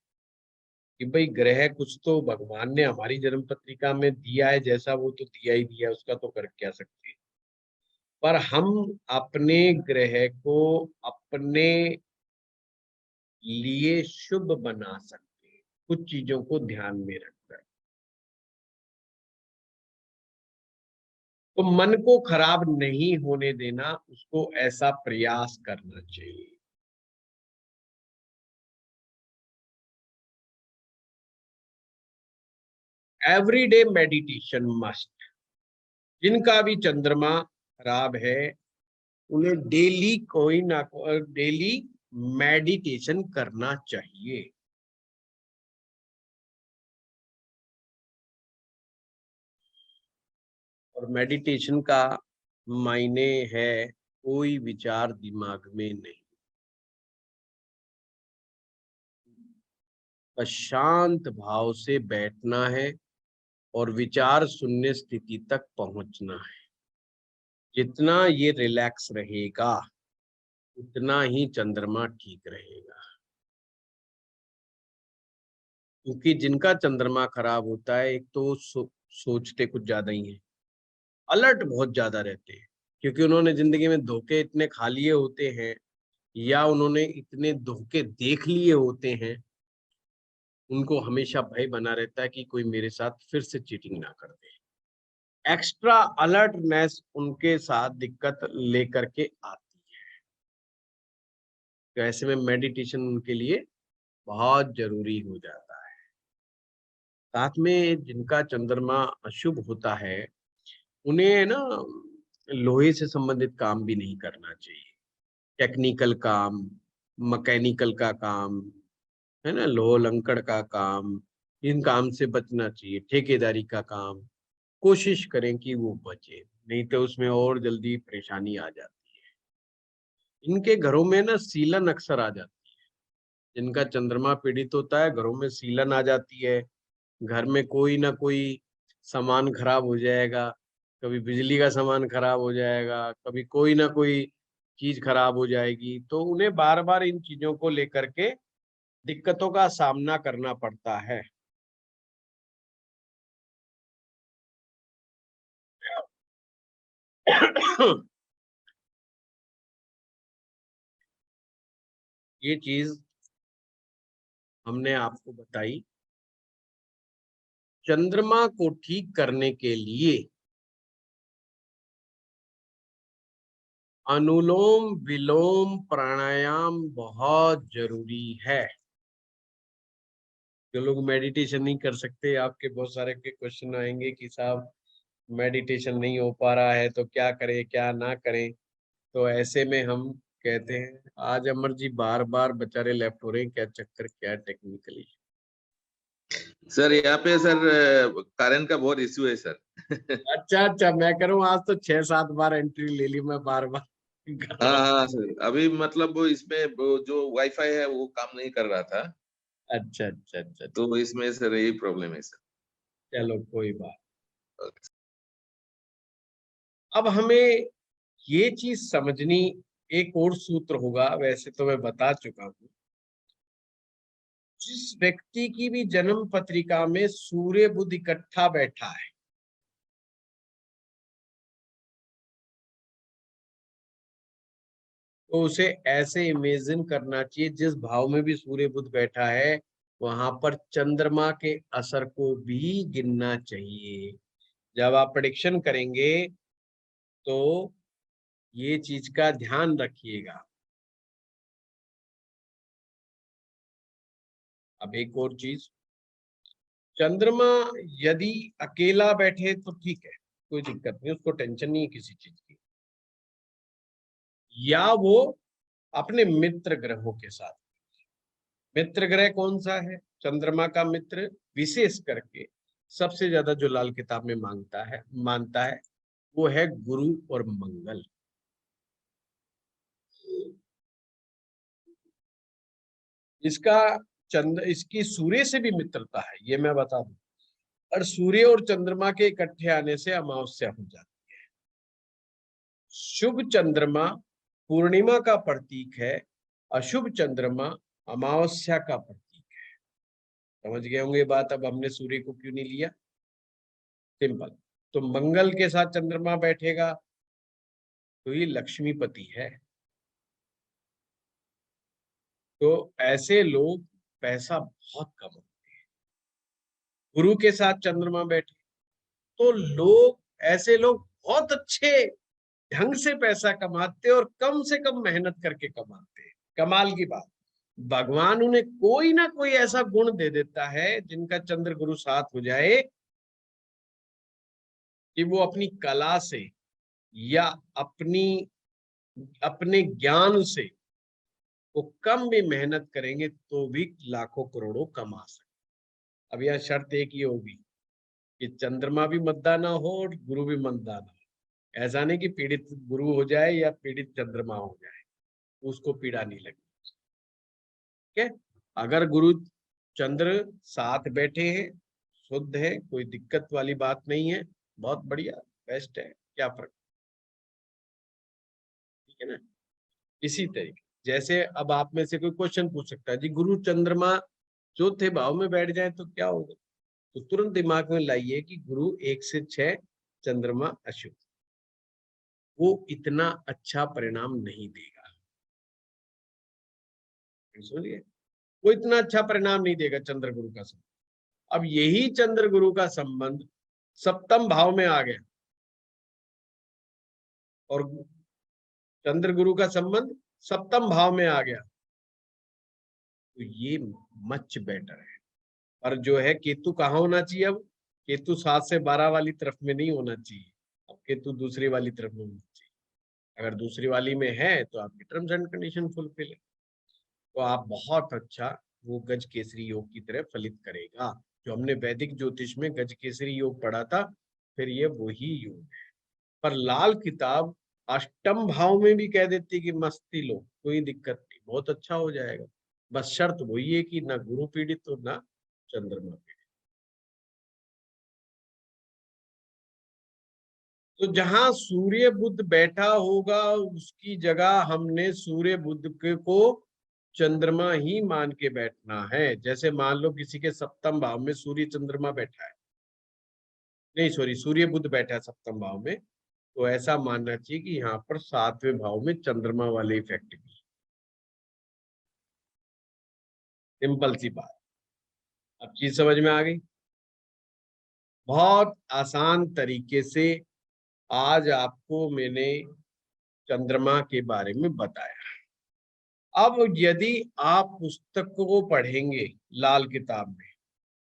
कि भाई ग्रह कुछ तो भगवान ने हमारी जन्म पत्रिका में दिया है, जैसा वो तो दिया ही दिया, उसका तो कर क्या सकते हैं। पर हम अपने ग्रह को अपने लिए शुभ बना सकते हैं कुछ चीजों को ध्यान में रखकर। तो मन को खराब नहीं होने देना, उसको ऐसा प्रयास करना चाहिए। Everyday meditation must. जिनका भी चंद्रमा खराब है उन्हें डेली कोई ना कोई डेली मेडिटेशन करना चाहिए। और मेडिटेशन का मायने है कोई विचार दिमाग में नहीं, बस शांत भाव से बैठना है और विचार शून्य स्थिति तक पहुंचना है। जितना ये रिलैक्स रहेगा उतना ही चंद्रमा ठीक रहेगा। क्योंकि जिनका चंद्रमा खराब होता है, एक तो सोचते कुछ ज्यादा ही है, अलर्ट बहुत ज्यादा रहते हैं, क्योंकि उन्होंने जिंदगी में धोखे इतने खा लिए होते हैं या उन्होंने इतने धोखे देख लिए होते हैं, उनको हमेशा भय बना रहता है कि कोई मेरे साथ फिर से चीटिंग ना कर दे। एक्स्ट्रा अलर्टनेस उनके साथ दिक्कत लेकर के आती है। तो ऐसे में मेडिटेशन उनके लिए बहुत जरूरी हो जाता है। साथ में जिनका चंद्रमा अशुभ होता है उन्हें ना लोहे से संबंधित काम भी नहीं करना चाहिए। टेक्निकल काम, मैकेनिकल का काम, है ना, लोह लंकड़ का काम, इन काम से बचना चाहिए। ठेकेदारी का काम कोशिश करें कि वो बचे, नहीं तो उसमें और जल्दी परेशानी आ जाती है। इनके घरों में ना सीलन अक्सर आ जाती है। जिनका चंद्रमा पीड़ित होता है घरों में सीलन आ जाती है। घर में कोई ना कोई सामान खराब हो जाएगा, कभी बिजली का सामान खराब हो जाएगा, कभी कोई ना कोई चीज खराब हो जाएगी। तो उन्हें बार बार इन चीजों को लेकर के दिक्कतों का सामना करना पड़ता है। ये चीज हमने आपको बताई। चंद्रमा को ठीक करने के लिए अनुलोम विलोम प्राणायाम बहुत जरूरी है। जो लोग मेडिटेशन नहीं कर सकते, आपके बहुत सारे के क्वेश्चन आएंगे कि साहब मेडिटेशन नहीं हो पा रहा है तो क्या करें क्या ना करें। तो ऐसे में हम कहते हैं, आज अमर जी बार बार बेचारे लेफ्ट हो रहे हैं, क्या चक्कर क्या टेक्निकली। सर यहाँ पे सर कारण का बहुत इश्यू है सर। अच्छा अच्छा, मैं करूँ आज तो 6-7 बार एंट्री ले ली मैं बार बार। हाँ हाँ सर, अभी मतलब वो इसमें वो जो वाईफाई है वो काम नहीं कर रहा था, अच्छा अच्छा अच्छा, तो इसमें सर यही प्रॉब्लम है सर। चलो कोई बात। अब हमें ये चीज समझनी, एक और सूत्र होगा, वैसे तो मैं बता चुका हूं। जिस व्यक्ति की भी जन्म पत्रिका में सूर्य बुध इकट्ठा बैठा है, तो उसे ऐसे इमेजिन करना चाहिए जिस भाव में भी सूर्य बुध बैठा है वहां पर चंद्रमा के असर को भी गिनना चाहिए। जब आप प्रेडिक्शन करेंगे तो ये चीज का ध्यान रखिएगा। अब एक और चीज, चंद्रमा यदि अकेला बैठे तो ठीक है, कोई दिक्कत नहीं, उसको टेंशन नहीं है किसी चीज की। या वो अपने मित्र ग्रहों के साथ। मित्र ग्रह कौन सा है? चंद्रमा का मित्र विशेष करके सबसे ज्यादा जो लाल किताब में मानता है वो है गुरु और मंगल। इसकी सूर्य से भी मित्रता है, ये मैं बता दूं। और सूर्य और चंद्रमा के इकट्ठे आने से अमावस्या हो जाती है। शुभ चंद्रमा पूर्णिमा का प्रतीक है, अशुभ चंद्रमा अमावस्या का प्रतीक है। समझ गए होंगे बात। अब हमने सूर्य को क्यों नहीं लिया? सिंपल। तो मंगल के साथ चंद्रमा बैठेगा तो ये लक्ष्मीपति है। तो ऐसे लोग पैसा बहुत कमाते हैं। गुरु के साथ चंद्रमा बैठे तो ऐसे लोग बहुत अच्छे ढंग से पैसा कमाते और कम से कम मेहनत करके कमाते हैं। कमाल की बात, भगवान उन्हें कोई ना कोई ऐसा गुण दे देता है जिनका चंद्र गुरु साथ हो जाए कि वो अपनी कला से या अपने ज्ञान से वो कम भी मेहनत करेंगे तो भी लाखों करोड़ों कमा सकते। अब यह शर्त एक ही होगी कि चंद्रमा भी मद्दा ना हो और गुरु भी मंदा ना हो। ऐसा नहीं कि पीड़ित गुरु हो जाए या पीड़ित चंद्रमा हो जाए, उसको पीड़ा नहीं लगे। ठीक है, अगर गुरु चंद्र साथ बैठे हैं, शुद्ध है, कोई दिक्कत वाली बात नहीं है, बहुत बढ़िया, बेस्ट है, क्या फर्क। ठीक है ना। इसी तरीके जैसे अब आप में से कोई क्वेश्चन पूछ सकता है, जी गुरु चंद्रमा चौथे भाव में बैठ जाए तो क्या होगा? तो तुरंत दिमाग में लाइए कि गुरु 1 से 6, चंद्रमा अशुभ, वो इतना अच्छा परिणाम नहीं देगा। समझिए, वो इतना अच्छा परिणाम नहीं देगा चंद्र गुरु का संबंध। अब यही चंद्र गुरु का संबंध सप्तम भाव में आ गया और चंद्र गुरु का संबंध सप्तम भाव में आ गया तो ये मच बेटर है। और जो है केतु कहाँ होना चाहिए? अब केतु 7 से 12 वाली तरफ में नहीं होना चाहिए, अब केतु दूसरी वाली तरफ में होना चाहिए। अगर दूसरी वाली में है तो आपकी टर्म्स एंड कंडीशन फुलफिल है, तो आप बहुत अच्छा वो गज केसरी योग की तरह फलित करेगा। जो हमने वैदिक ज्योतिष में गज केसरी योग पढ़ा था, फिर ये वही योग है। पर लाल किताब अष्टम भाव में भी कह देती कि मस्ती लो, कोई दिक्कत नहीं, बहुत अच्छा हो जाएगा। बस शर्त वही है कि ना गुरु पीड़ित हो ना चंद्रमा पीड़ित। तो जहां सूर्य बुध बैठा होगा उसकी जगह हमने सूर्य बुध को चंद्रमा ही मान के बैठना है। जैसे मान लो किसी के सप्तम भाव में सूर्य चंद्रमा बैठा है, नहीं सॉरी, सूर्य बुध बैठा है सप्तम भाव में, तो ऐसा मानना चाहिए कि यहाँ पर 7वें भाव में चंद्रमा वाले इफेक्ट भी। सिंपल सी बात, अब चीज समझ में आ गई। बहुत आसान तरीके से आज आपको मैंने चंद्रमा के बारे में बताया। अब यदि आप पुस्तक को पढ़ेंगे लाल किताब में,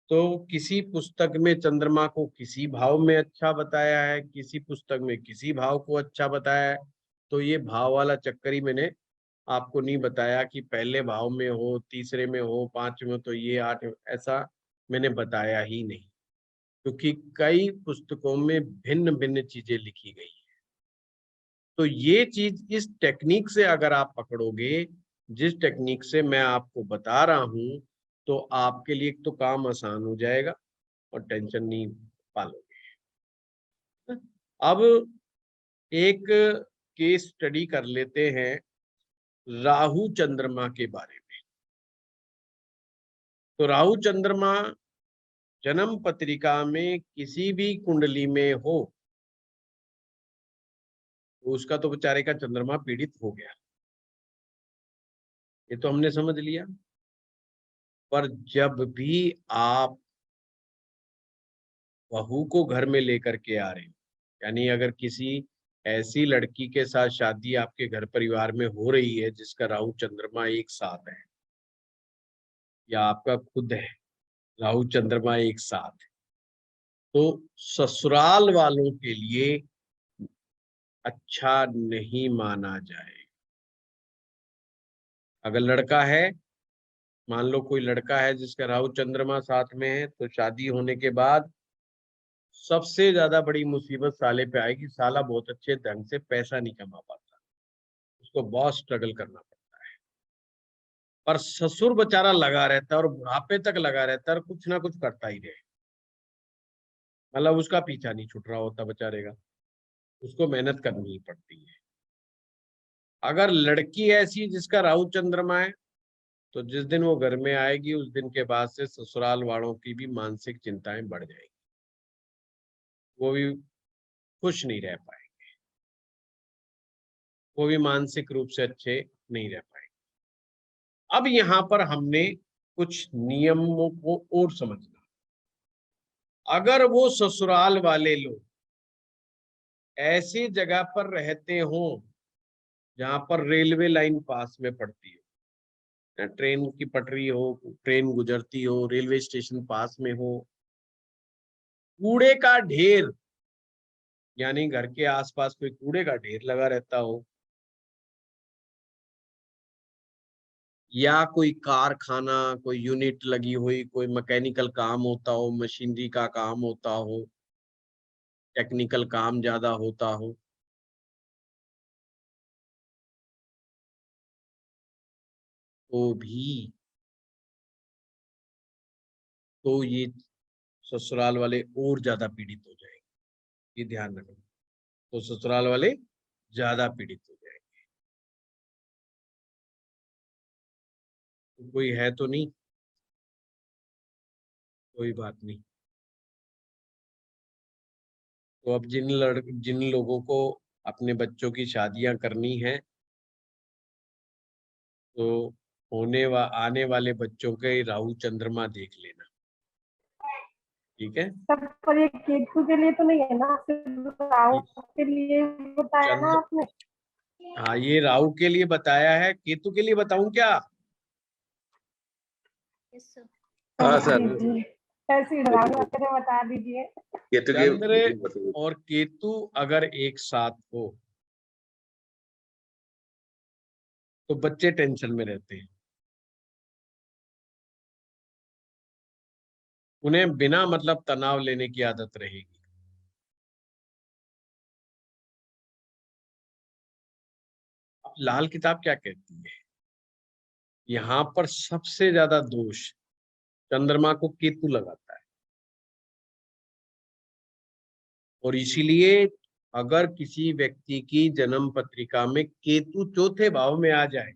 तो किसी पुस्तक में चंद्रमा को किसी भाव में अच्छा बताया है, किसी पुस्तक में किसी भाव को अच्छा बताया है। तो ये भाव वाला चक्कर ही मैंने आपको नहीं बताया कि पहले भाव में हो, तीसरे में हो, 5वें में, तो ये 8, ऐसा मैंने बताया ही नहीं, क्योंकि कई पुस्तकों में भिन्न भिन्न चीजें लिखी गई है। तो ये चीज इस टेक्निक से अगर आप पकड़ोगे, जिस टेक्निक से मैं आपको बता रहा हूं, तो आपके लिए तो काम आसान हो जाएगा और टेंशन नहीं पालोगे। अब एक केस स्टडी कर लेते हैं राहु चंद्रमा के बारे में। तो राहु चंद्रमा जन्म पत्रिका में किसी भी कुंडली में हो तो उसका तो बेचारे का चंद्रमा पीड़ित हो गया, ये तो हमने समझ लिया। पर जब भी आप बहू को घर में लेकर के आ रहे हो, यानी अगर किसी ऐसी लड़की के साथ शादी आपके घर परिवार में हो रही है जिसका राहु चंद्रमा एक साथ है, या आपका खुद है राहु चंद्रमा एक साथ है, तो ससुराल वालों के लिए अच्छा नहीं माना जाए। अगर लड़का है, मान लो कोई लड़का है जिसका राहु चंद्रमा साथ में है, तो शादी होने के बाद सबसे ज्यादा बड़ी मुसीबत साले पे आएगी। साला बहुत अच्छे ढंग से पैसा नहीं कमा पाता, उसको बहुत स्ट्रगल करना पड़ता है। पर ससुर बेचारा लगा रहता है और बुढ़ापे तक लगा रहता है और कुछ ना कुछ करता ही रहे, मतलब उसका पीछा नहीं छूट रहा होता बेचारे का, उसको मेहनत करनी ही पड़ती है। अगर लड़की ऐसी जिसका राहु चंद्रमा है, तो जिस दिन वो घर में आएगी उस दिन के बाद से ससुराल वालों की भी मानसिक चिंताएं बढ़ जाएगी, वो भी खुश नहीं रह पाएंगे, वो भी मानसिक रूप से अच्छे नहीं रह पाएंगे। अब यहाँ पर हमने कुछ नियमों को और समझना। अगर वो ससुराल वाले लोग ऐसी जगह पर रहते हो जहां पर रेलवे लाइन पास में पड़ती हो, ट्रेन की पटरी हो, ट्रेन गुजरती हो, रेलवे स्टेशन पास में हो, कूड़े का ढेर यानी घर के आसपास कोई कूड़े का ढेर लगा रहता हो, या कोई कारखाना, कोई यूनिट लगी हुई, कोई मैकेनिकल काम होता हो, मशीनरी का काम होता हो, टेक्निकल काम ज्यादा होता हो, तो भी तो ये ससुराल वाले और ज्यादा पीड़ित हो जाएंगे, ये ध्यान रखना। तो ससुराल वाले ज्यादा पीड़ित हो जाएंगे। तो कोई है तो नहीं, कोई बात नहीं। तो अब जिन लोगों को अपने बच्चों की शादियां करनी है, तो आने वाले बच्चों के राहु चंद्रमा देख लेना, ठीक है। तब पर ये केतु के लिए तो नहीं है ना, सिर्फ राहु के लिए बताया ना चंद्र आपने? हाँ, ये राहु के लिए बताया है, केतु के लिए बताऊं क्या? हाँ जी सर, जी, ऐसी डरावनी बातें बता दीजिए। केतु चंद्र के और केतु अगर एक साथ हो तो बच्चे टेंशन में रहते हैं, उन्हें बिना मतलब तनाव लेने की आदत रहेगी। अब लाल किताब क्या कहती है, यहाँ पर सबसे ज्यादा दोष चंद्रमा को केतु लगाता है, और इसीलिए अगर किसी व्यक्ति की जन्म पत्रिका में केतु चौथे भाव में आ जाए,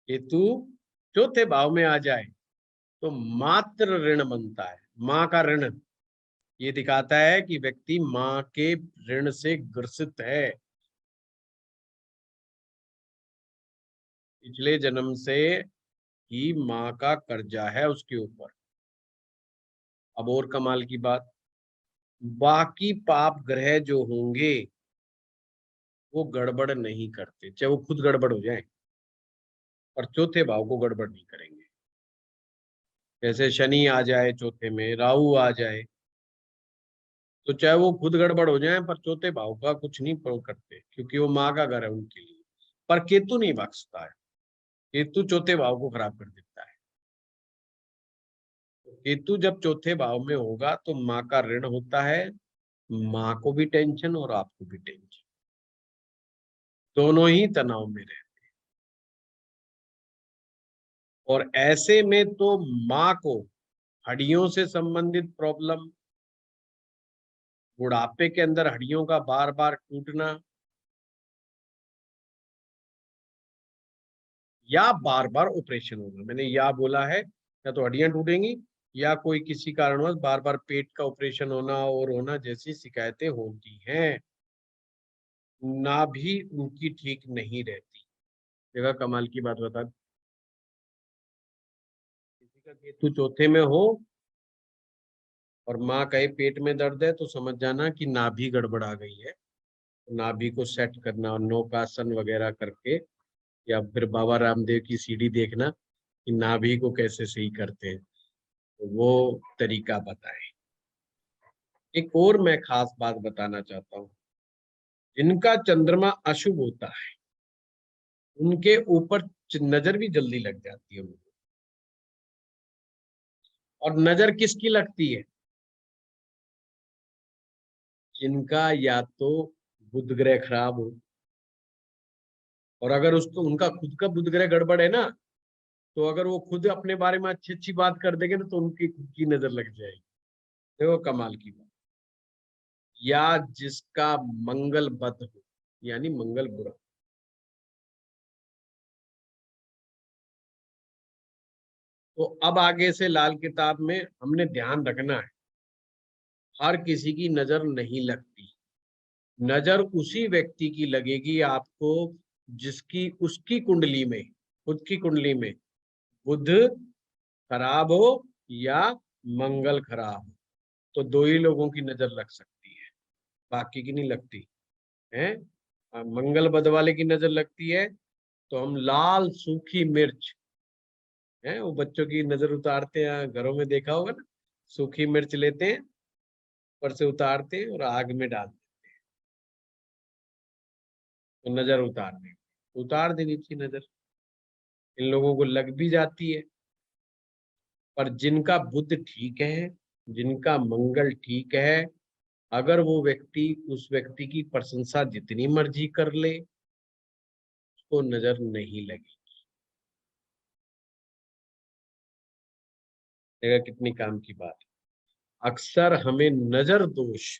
केतु चौथे भाव में आ जाए, तो मात्र ऋण बनता है, माँ का ऋण। ये दिखाता है कि व्यक्ति माँ के ऋण से ग्रसित है, पिछले जन्म से ही माँ का कर्जा है उसके ऊपर। अब और कमाल की बात, बाकी पाप ग्रह जो होंगे वो गड़बड़ नहीं करते, चाहे वो खुद गड़बड़ हो जाए, पर चौथे भाव को गड़बड़ नहीं करेंगे। जैसे शनि आ जाए चौथे में, राहु आ जाए, तो चाहे वो खुद गड़बड़ हो जाए पर चौथे भाव का कुछ नहीं करते, क्योंकि वो माँ का घर है उनके लिए। पर केतु नहीं बख्शता है, केतु चौथे भाव को खराब कर देता है। तो केतु जब चौथे भाव में होगा तो माँ का ऋण होता है, माँ को भी टेंशन और आपको भी टेंशन, दोनों ही तनाव में रहे। और ऐसे में तो माँ को हड्डियों से संबंधित प्रॉब्लम, बुढ़ापे के अंदर हड्डियों का बार बार टूटना, या बार बार ऑपरेशन होना, मैंने या बोला है, या तो हड्डियां टूटेंगी या कोई किसी कारणवश बार बार पेट का ऑपरेशन होना और होना जैसी शिकायतें होती हैं, ना भी उनकी ठीक नहीं रहती। देखा कमाल की बात बता, किसी का केतु चौथे में हो और माँ कहे पेट में दर्द है, तो समझ जाना कि नाभि गड़बड़ा गई है। नाभि को सेट करना, नौकासन वगैरह करके, या फिर बाबा रामदेव की सीढ़ी देखना कि नाभि को कैसे सही करते हैं, तो वो तरीका बताएं। एक और मैं खास बात बताना चाहता हूँ, जिनका चंद्रमा अशुभ होता है उनके ऊपर नजर भी जल्दी लग जाती है उनको। और नजर किसकी लगती है? जिनका या तो बुध ग्रह खराब हो, और अगर उसको उनका खुद का बुध ग्रह गड़बड़ है ना, तो अगर वो खुद अपने बारे में अच्छी अच्छी बात कर देंगे ना, तो उनकी खुद की नजर लग जाएगी। देखो कमाल की बात। या जिसका मंगल बद हो, यानी मंगल बुरा। तो अब आगे से लाल किताब में हमने ध्यान रखना है, हर किसी की नजर नहीं लगती। नजर उसी व्यक्ति की लगेगी आपको जिसकी उसकी कुंडली में, खुद की कुंडली में बुध खराब हो या मंगल खराब हो, तो दो ही लोगों की नजर लग सकती है, बाकी की नहीं लगती है। मंगल बद वाले की नजर लगती है तो हम लाल सूखी मिर्च है, वो बच्चों की नजर उतारते हैं, घरों में देखा होगा ना, सूखी मिर्च लेते हैं, ऊपर से उतारते हैं और आग में डालते हैं, तो नजर उतार देनी चाहिए नजर। इन लोगों को लग भी जाती है, पर जिनका बुध ठीक है, जिनका मंगल ठीक है, अगर वो व्यक्ति उस व्यक्ति की प्रशंसा जितनी मर्जी कर ले, उसको नजर नहीं लगी। देखा कितनी काम की बात है। अक्सर हमें नजर दोष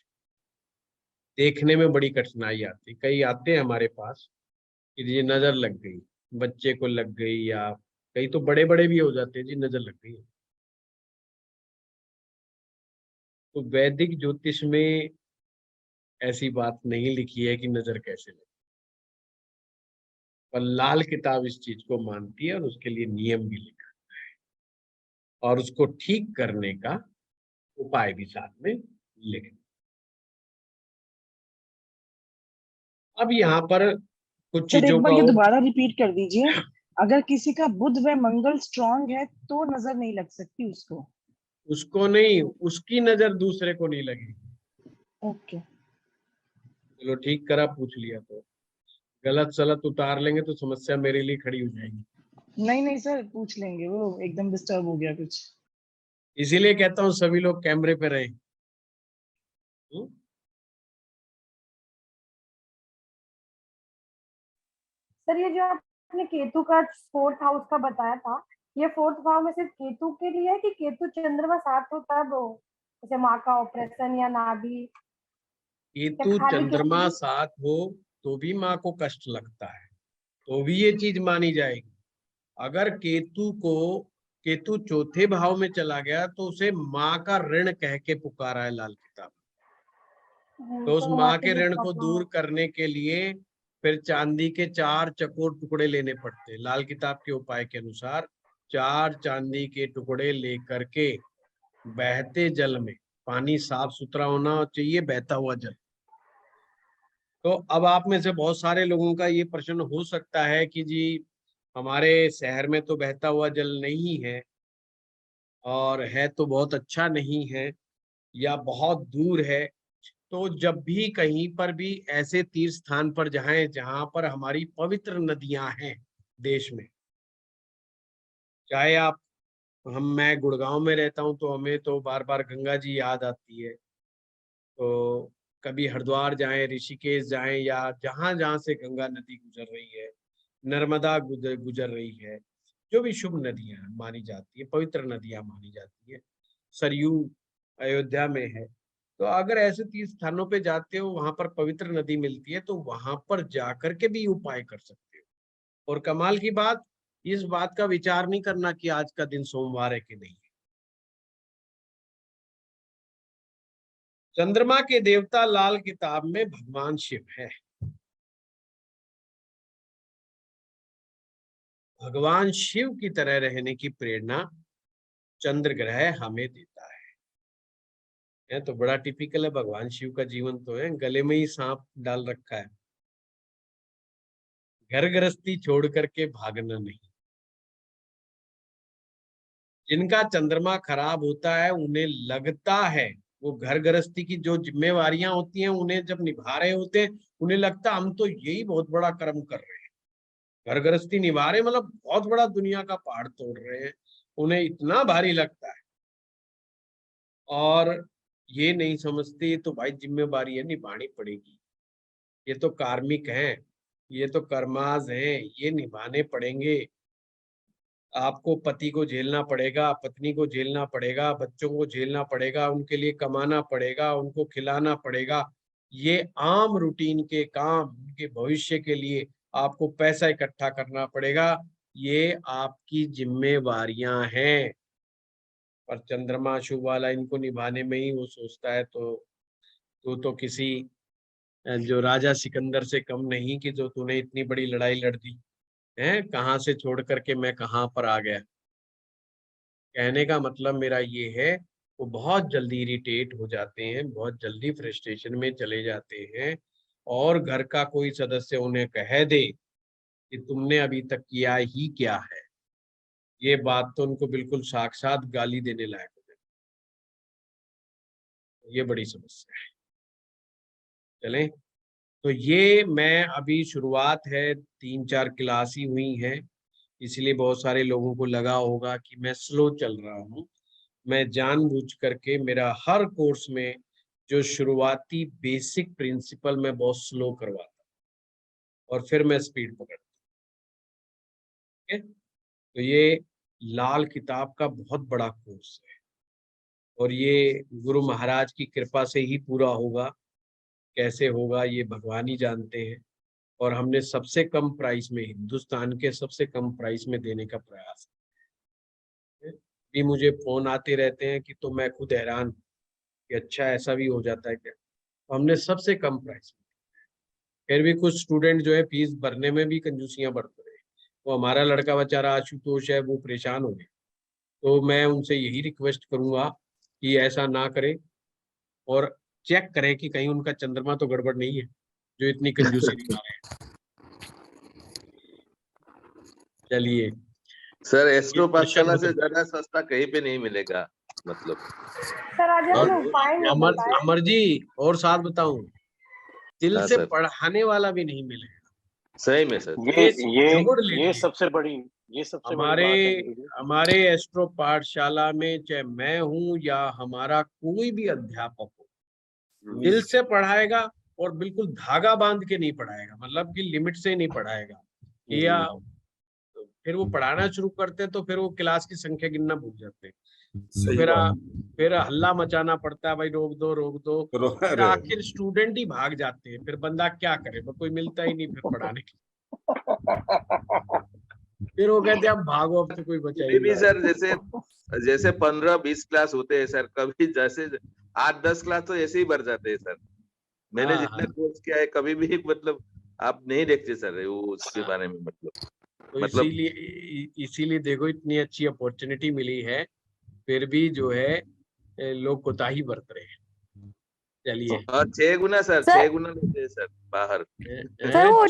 देखने में बड़ी कठिनाई आती। कई आते हैं हमारे पास कि जी नजर लग गई, बच्चे को लग गई, या कई तो बड़े बड़े भी हो जाते हैं जी नजर लग गई। तो वैदिक ज्योतिष में ऐसी बात नहीं लिखी है कि नजर कैसे लगे, पर लाल किताब इस चीज को मानती है और उसके लिए नियम भी लिखा और उसको ठीक करने का उपाय भी साथ में लिखा। अब यहाँ पर कुछ सर चीजों एक बार का ये और दोबारा रिपीट कर दीजिए। अगर किसी का बुध व मंगल स्ट्रांग है तो नजर नहीं लग सकती उसको? उसको नहीं, उसकी नजर दूसरे को नहीं लगेगी। ओके। चलो ठीक करा, पूछ लिया। तो गलत सलत उतार लेंगे तो समस्या मेरे लिए खड़ी हो जाएगी। नहीं नहीं सर, पूछ लेंगे, वो एकदम डिस्टर्ब हो गया कुछ। इसीलिए कहता हूँ सभी लोग कैमरे पे रहे। सर ये जो आपने केतु का 4th हाउस का बताया था, ये 4th हाउस में सिर्फ केतु के लिए है कि केतु चंद्रमा साथ हो तब हो, जैसे माँ का ऑपरेशन या नाभि, या केतु खाली केतु चंद्रमा भी? साथ हो तो भी माँ को कष्ट लगता है, तो भी ये चीज मानी जाएगी। अगर केतु चौथे भाव में चला गया तो उसे माँ का ऋण कह के पुकारा है लाल किताब। तो उस तो माँ माँ के के लिए ऋण को प्रॉब्लम दूर हो। करने के लिए फिर चांदी के 4 चकोर टुकड़े लेने पड़ते हैं। लाल किताब के उपाय के अनुसार 4 चांदी के टुकड़े लेकर के बहते जल में, पानी साफ सुथरा होना चाहिए, बहता हुआ जल। तो अब आप में से बहुत सारे लोगों का ये प्रश्न हो सकता है कि जी हमारे शहर में तो बहता हुआ जल नहीं है, और है तो बहुत अच्छा नहीं है, या बहुत दूर है। तो जब भी कहीं पर भी ऐसे तीर्थ स्थान पर जाएं जहां पर हमारी पवित्र नदियां हैं देश में, चाहे आप मैं गुड़गांव में रहता हूं तो हमें तो बार बार गंगा जी याद आती है। तो कभी हरिद्वार जाएं, ऋषिकेश जाएं, या जहां जहां से गंगा नदी गुजर रही है, नर्मदा गुजर रही है, जो भी शुभ नदियां मानी जाती है, पवित्र नदियां मानी जाती है, सरयू अयोध्या में है। तो अगर ऐसे तीर्थ स्थानों पे जाते हो, वहां पर पवित्र नदी मिलती है, तो वहां पर जाकर के भी उपाय कर सकते हो। और कमाल की बात, इस बात का विचार नहीं करना कि आज का दिन सोमवार है कि नहीं। चंद्रमा के देवता लाल किताब में भगवान शिव है। भगवान शिव की तरह रहने की प्रेरणा चंद्र ग्रह हमें देता है। तो बड़ा टिपिकल है भगवान शिव का जीवन, तो है गले में ही सांप डाल रखा है, घर गृहस्थी छोड़ करके भागना नहीं। जिनका चंद्रमा खराब होता है उन्हें लगता है, वो घर गृहस्थी की जो जिम्मेवारियां होती हैं उन्हें जब निभा रहे होते हैं, उन्हें लगता हम तो यही बहुत बड़ा कर्म कर रहे हैं, घर गृहस्थी निभा रहे, मतलब बहुत बड़ा दुनिया का पहाड़ तोड़ रहे हैं, उन्हें इतना भारी लगता है और ये नहीं समझते। तो भाई जिम्मेवारी है, निभानी पड़ेगी। ये तो कार्मिक हैं, ये तो कर्माज हैं, ये निभाने पड़ेंगे। आपको पति को झेलना पड़ेगा, पत्नी को झेलना पड़ेगा, बच्चों को झेलना पड़ेगा, उनके लिए कमाना पड़ेगा, उनको खिलाना पड़ेगा। ये आम रूटीन के काम, उनके भविष्य के लिए आपको पैसा इकट्ठा करना पड़ेगा। ये आपकी जिम्मेवारियां हैं। पर चंद्रमा शुभ वाला इनको निभाने में ही वो सोचता है। तो किसी जो राजा सिकंदर से कम नहीं कि जो तूने इतनी बड़ी लड़ाई लड़ दी है, कहाँ से छोड़ करके मैं कहाँ पर आ गया। कहने का मतलब मेरा ये है, वो बहुत जल्दी इरिटेट हो जाते हैं, बहुत जल्दी फ्रस्ट्रेशन में चले जाते हैं। और घर का कोई सदस्य उन्हें कह दे कि तुमने अभी तक किया ही क्या है, ये बात तो उनको बिल्कुल साक्षात गाली देने लायक हो जाती है। ये बड़ी समस्या है। चलें, तो ये मैं अभी शुरुआत है, 3-4 क्लास ही हुई हैं, इसलिए बहुत सारे लोगों को लगा होगा कि मैं स्लो चल रहा हूँ। मैं जानबूझ करके मेरा हर कोर्स में जो शुरुआती बेसिक प्रिंसिपल मैं बहुत स्लो करवाता हूँ और फिर मैं स्पीड पकड़ता हूँ। तो ये लाल किताब का बहुत बड़ा कोर्स है और ये गुरु महाराज की कृपा से ही पूरा होगा। कैसे होगा ये भगवान ही जानते हैं। और हमने सबसे कम प्राइस में, हिंदुस्तान के सबसे कम प्राइस में देने का प्रयास है। भी मुझे फोन आते रहते हैं कि तो मैं खुद हैरान कि अच्छा ऐसा भी हो जाता है क्या। तो हमने सबसे कम प्राइस में, फिर भी कुछ स्टूडेंट जो है फीस भरने में भी कंजूसियां बरत रहे हैं। तो हमारा लड़का बेचारा आशुतोष है, वो परेशान हो गया। तो मैं उनसे यही रिक्वेस्ट करूंगा कि ऐसा ना करें और चेक करें कि कहीं उनका चंद्रमा तो गड़बड़ नहीं है जो इतनी कंजूसी दिखा रहे हैं। चलिए सर, एस्ट्रो क्वेश्चन पाठशाला से ज्यादा सस्ता कहीं पे नहीं मिलेगा, मतलब। सर आज आपने उपाय नहीं अमर बताया। अमर जी, और साथ बताऊं, दिल हाँ से सर, पढ़ाने वाला भी नहीं मिलेगा। सही में सर। जोड़ ये लीजिए। सबसे बड़ी हमारे बात है गुरु जी। हमारे एस्ट्रो पाठशाला में चाहे मैं हूं या हमारा कोई भी अध्यापक हो, दिल से पढ़ाएगा और बिल्कुल धागा बांध के नहीं पढ़ाएगा, मतलब कि लिमिट से नहीं पढ़ाएगा। या फिर वो पढ़ाना शुरू करते हैं तो फिर वो क्लास की संख्या गिनना भूल जाते हैं। तो फिर हल्ला मचाना पड़ता है, भाई रोक दो रोक दो। फिर आखिर स्टूडेंट ही भाग जाते हैं, फिर बंदा क्या करे, कोई मिलता ही नहीं फिर पढ़ाने के। फिर वो कहते हैं अब भागो, अब तो कोई बचा ही अभी भी नहीं। सर जैसे 15-20 क्लास होते हैं सर, कभी जैसे 8-10 क्लास तो ऐसे ही भर जाते हैं सर। मैंने हाँ, जितना हाँ। कोर्स किया है, कभी भी मतलब आप नहीं देखते सर वो उसके हाँ। बारे में, तो मतलब इसीलिए देखो इतनी अच्छी अपॉर्चुनिटी मिली है, फिर भी जो है लोग कोताही बरत रहे हैं। चलिए। और 6 गुना सर, 6 गुना लेते हैं सर बाहर। सर वो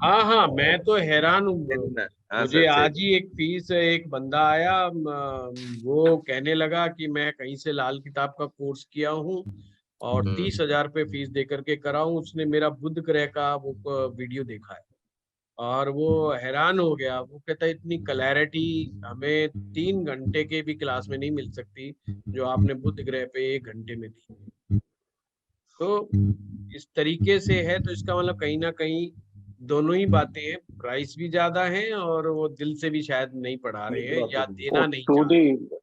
हाँ हाँ, मैं तो हैरान 6 हूँ। गुना, हाँ मुझे सर, 6 आज ही एक बंदा आया, वो कहने लगा कि मैं कहीं से लाल किताब का कोर्स किया हूँ और 30,000 रुपये फीस दे करके करा हूँ। उसने मेरा बुध ग्रह का वो वीडियो देखा है और वो हैरान हो गया। वो कहता है इतनी क्लैरिटी हमें 3 घंटे के भी क्लास में नहीं मिल सकती जो आपने बुध ग्रह पे 1 घंटे में दी। तो इस तरीके से है, तो इसका मतलब कहीं ना कहीं दोनों ही बातें हैं, प्राइस भी ज्यादा है और वो दिल से भी शायद नहीं पढ़ा रहे हैं या देना नहीं चाहते।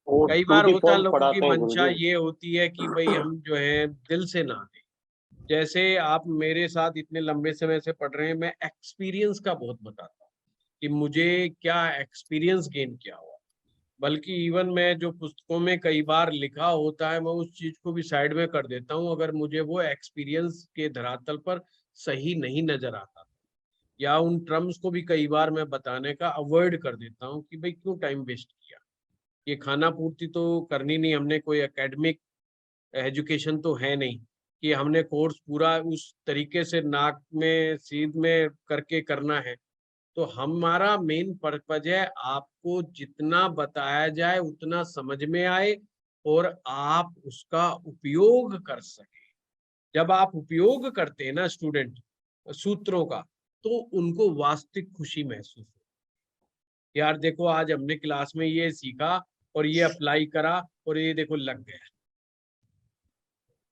कई बार होता है लोगों की पढ़ाते हैं गुरु मंशा जी। ये होती है कि भाई हम जो है दिल से ना दें। जैसे आप मेरे साथ इतने लंबे समय से पढ़ रहे हैं, मैं एक्सपीरियंस का बहुत बताता हूँ कि मुझे क्या एक्सपीरियंस गेन किया हुआ। बल्कि इवन मैं जो पुस्तकों में कई बार लिखा होता है, मैं उस चीज को भी साइड में कर देता हूँ अगर मुझे वो एक्सपीरियंस के धरातल पर सही नहीं नजर आता, या उन टर्म्स को भी कई बार मैं बताने का अवॉइड कर देता हूँ कि भाई क्यों टाइम वेस्ट किया। ये खाना पूर्ति तो करनी नहीं, हमने कोई एकेडमिक एजुकेशन तो है नहीं कि हमने कोर्स पूरा उस तरीके से नाक में सीध में करके करना है। तो हमारा मेन पर्पज है आपको जितना बताया जाए उतना समझ में आए और आप उसका उपयोग कर सके। जब आप उपयोग करते हैं ना स्टूडेंट सूत्रों का, तो उनको वास्तविक खुशी महसूस हो। यार देखो आज हमने क्लास में ये सीखा और ये अप्लाई करा और ये देखो लग गया।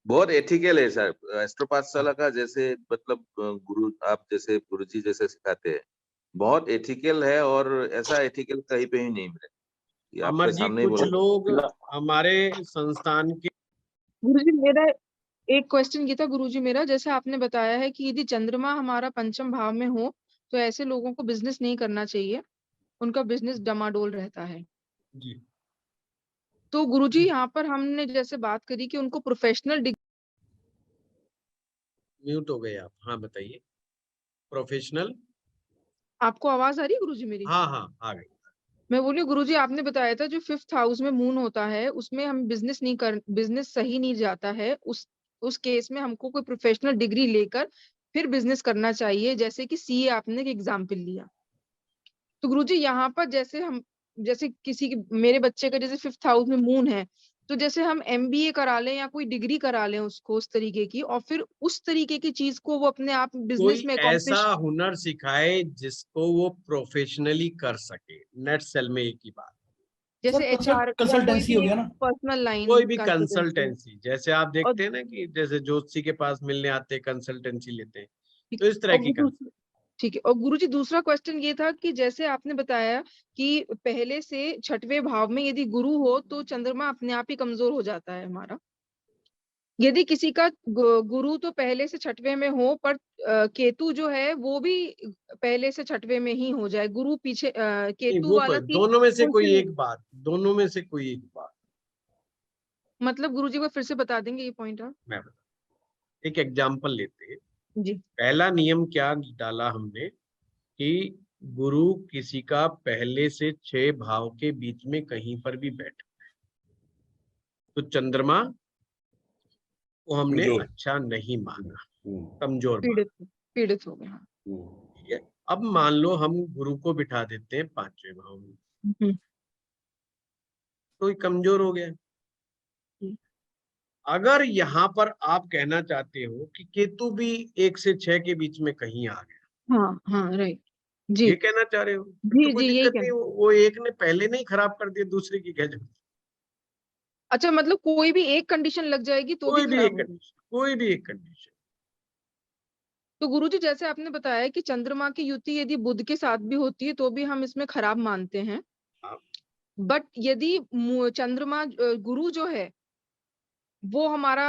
बहुत एथिकल है सर एस्ट्रो पाठशाला का, जैसे मतलब गुरु आप जैसे गुरुजी जैसे सिखाते हैं, बहुत एथिकल है और ऐसा एथिकल कहीं पे ही नहीं मिले। ये अमर आपके जी सामने ही कुछ बोला। लोग हमारे संस्थान के गुरुजी मेरा एक क्वेश्चन ये था गुरुजी मेरा, जैसे आपने बताया है कि यदि चंद्रमा हमारा पंचम भाव में हो तो ऐसे लोगों को बिजनेस नहीं करना चाहिए, उनका बिजनेस डमाडोल रहता है। जी तो गुरुजी यहाँ पर हमने जैसे बात करी कि उनको प्रोफेशनल म्यूट हो गए आप। हाँ बताइए। प्रोफेशनल। आपको आवाज आ रही है गुरुजी मेरी? हाँ आ गई। मैं बोली गुरुजी आपने बताया था जो 5th हाउस में मून होता है उसमें हम बिजनेस सही नहीं जाता है, उस केस में हमको कोई प्रोफेशनल डिग्री लेकर फिर बिजनेस करना चाहिए, जैसे कि सीए आपने एक एग्जाम्पल लिया। तो गुरुजी यहाँ पर जैसे किसी की मेरे बच्चे का जैसे 5th हाउस में मून है, तो जैसे हम एमबीए करा लें या कोई डिग्री करा लें उसको उस तरीके की, और फिर उस तरीके की चीज को वो अपने आप बिजनेस कोई में ऐसा अकॉम्प्लिश, हुनर सिखाए जिसको वो प्रोफेशनली कर सके। नेट सेल में एक ही बात। जैसे सर एचआर या कोई कंसल्टेंसी हो भी गया ना। पर्सनल लाइन कोई भी कंसल्टेंसी। कंसल्टेंसी, जैसे आप और देखते हैं ना कि जैसे ज्योतिषी के पास मिलने आते हैं, कंसल्टेंसी लेते हैं, ठीक तो इस तरह और की ठीक है। और गुरुजी दूसरा क्वेश्चन ये था कि जैसे आपने बताया कि पहले से 6वें भाव में यदि गुरु हो तो चंद्रमा अपने आप ही कमजोर हो जाता है हमारा। यदि किसी का गुरु तो पहले से 6वें में हो पर केतु जो है वो भी पहले से 6वें में ही हो जाए, गुरु पीछे नहीं, केतु वो वाला कोई सीन दोनों में से कोई उल्टी, एक बात, दोनों में से कोई एक बात मतलब गुरुजी को फिर से बता देंगे ये पॉइंट आप? मैं बता। एक एग्जाम्पल लेते हैं। जी पहला नियम क्या डाला हमने कि गुरु किसी का पहले से 6 भाव के बीच में कहीं पर भी बैठे तो चंद्रमा को हमने अच्छा नहीं माना, कमजोर माना। पीड़ित हो गए हाँ। ठीक है। अब मान लो हम गुरु को बिठा देते हैं 5वें भाव में, तो ये कमजोर हो गया। अगर यहाँ पर आप कहना चाहते हो कि केतु भी 1 से 6 के बीच में कहीं आ गया, हाँ हाँ राइट जी ये कहना चाह रहे हो, फिर तो जी कोई जी यही दिक्कत नहीं। कहना। वो एक ने पहले नहीं खराब कर दिया, दूसरे की क्या जरूरत। अच्छा मतलब कोई भी एक कंडीशन लग जाएगी तो भी कोई भी खराब एक होगी। कंडीशन, कोई भी एक कंडीशन। तो गुरुजी जैसे आपने बताया कि चंद्रमा की युति यदि बुध के साथ भी होती है तो भी हम इसमें खराब मानते हैं, हाँ। बट यदि चंद्रमा गुरु जो है वो हमारा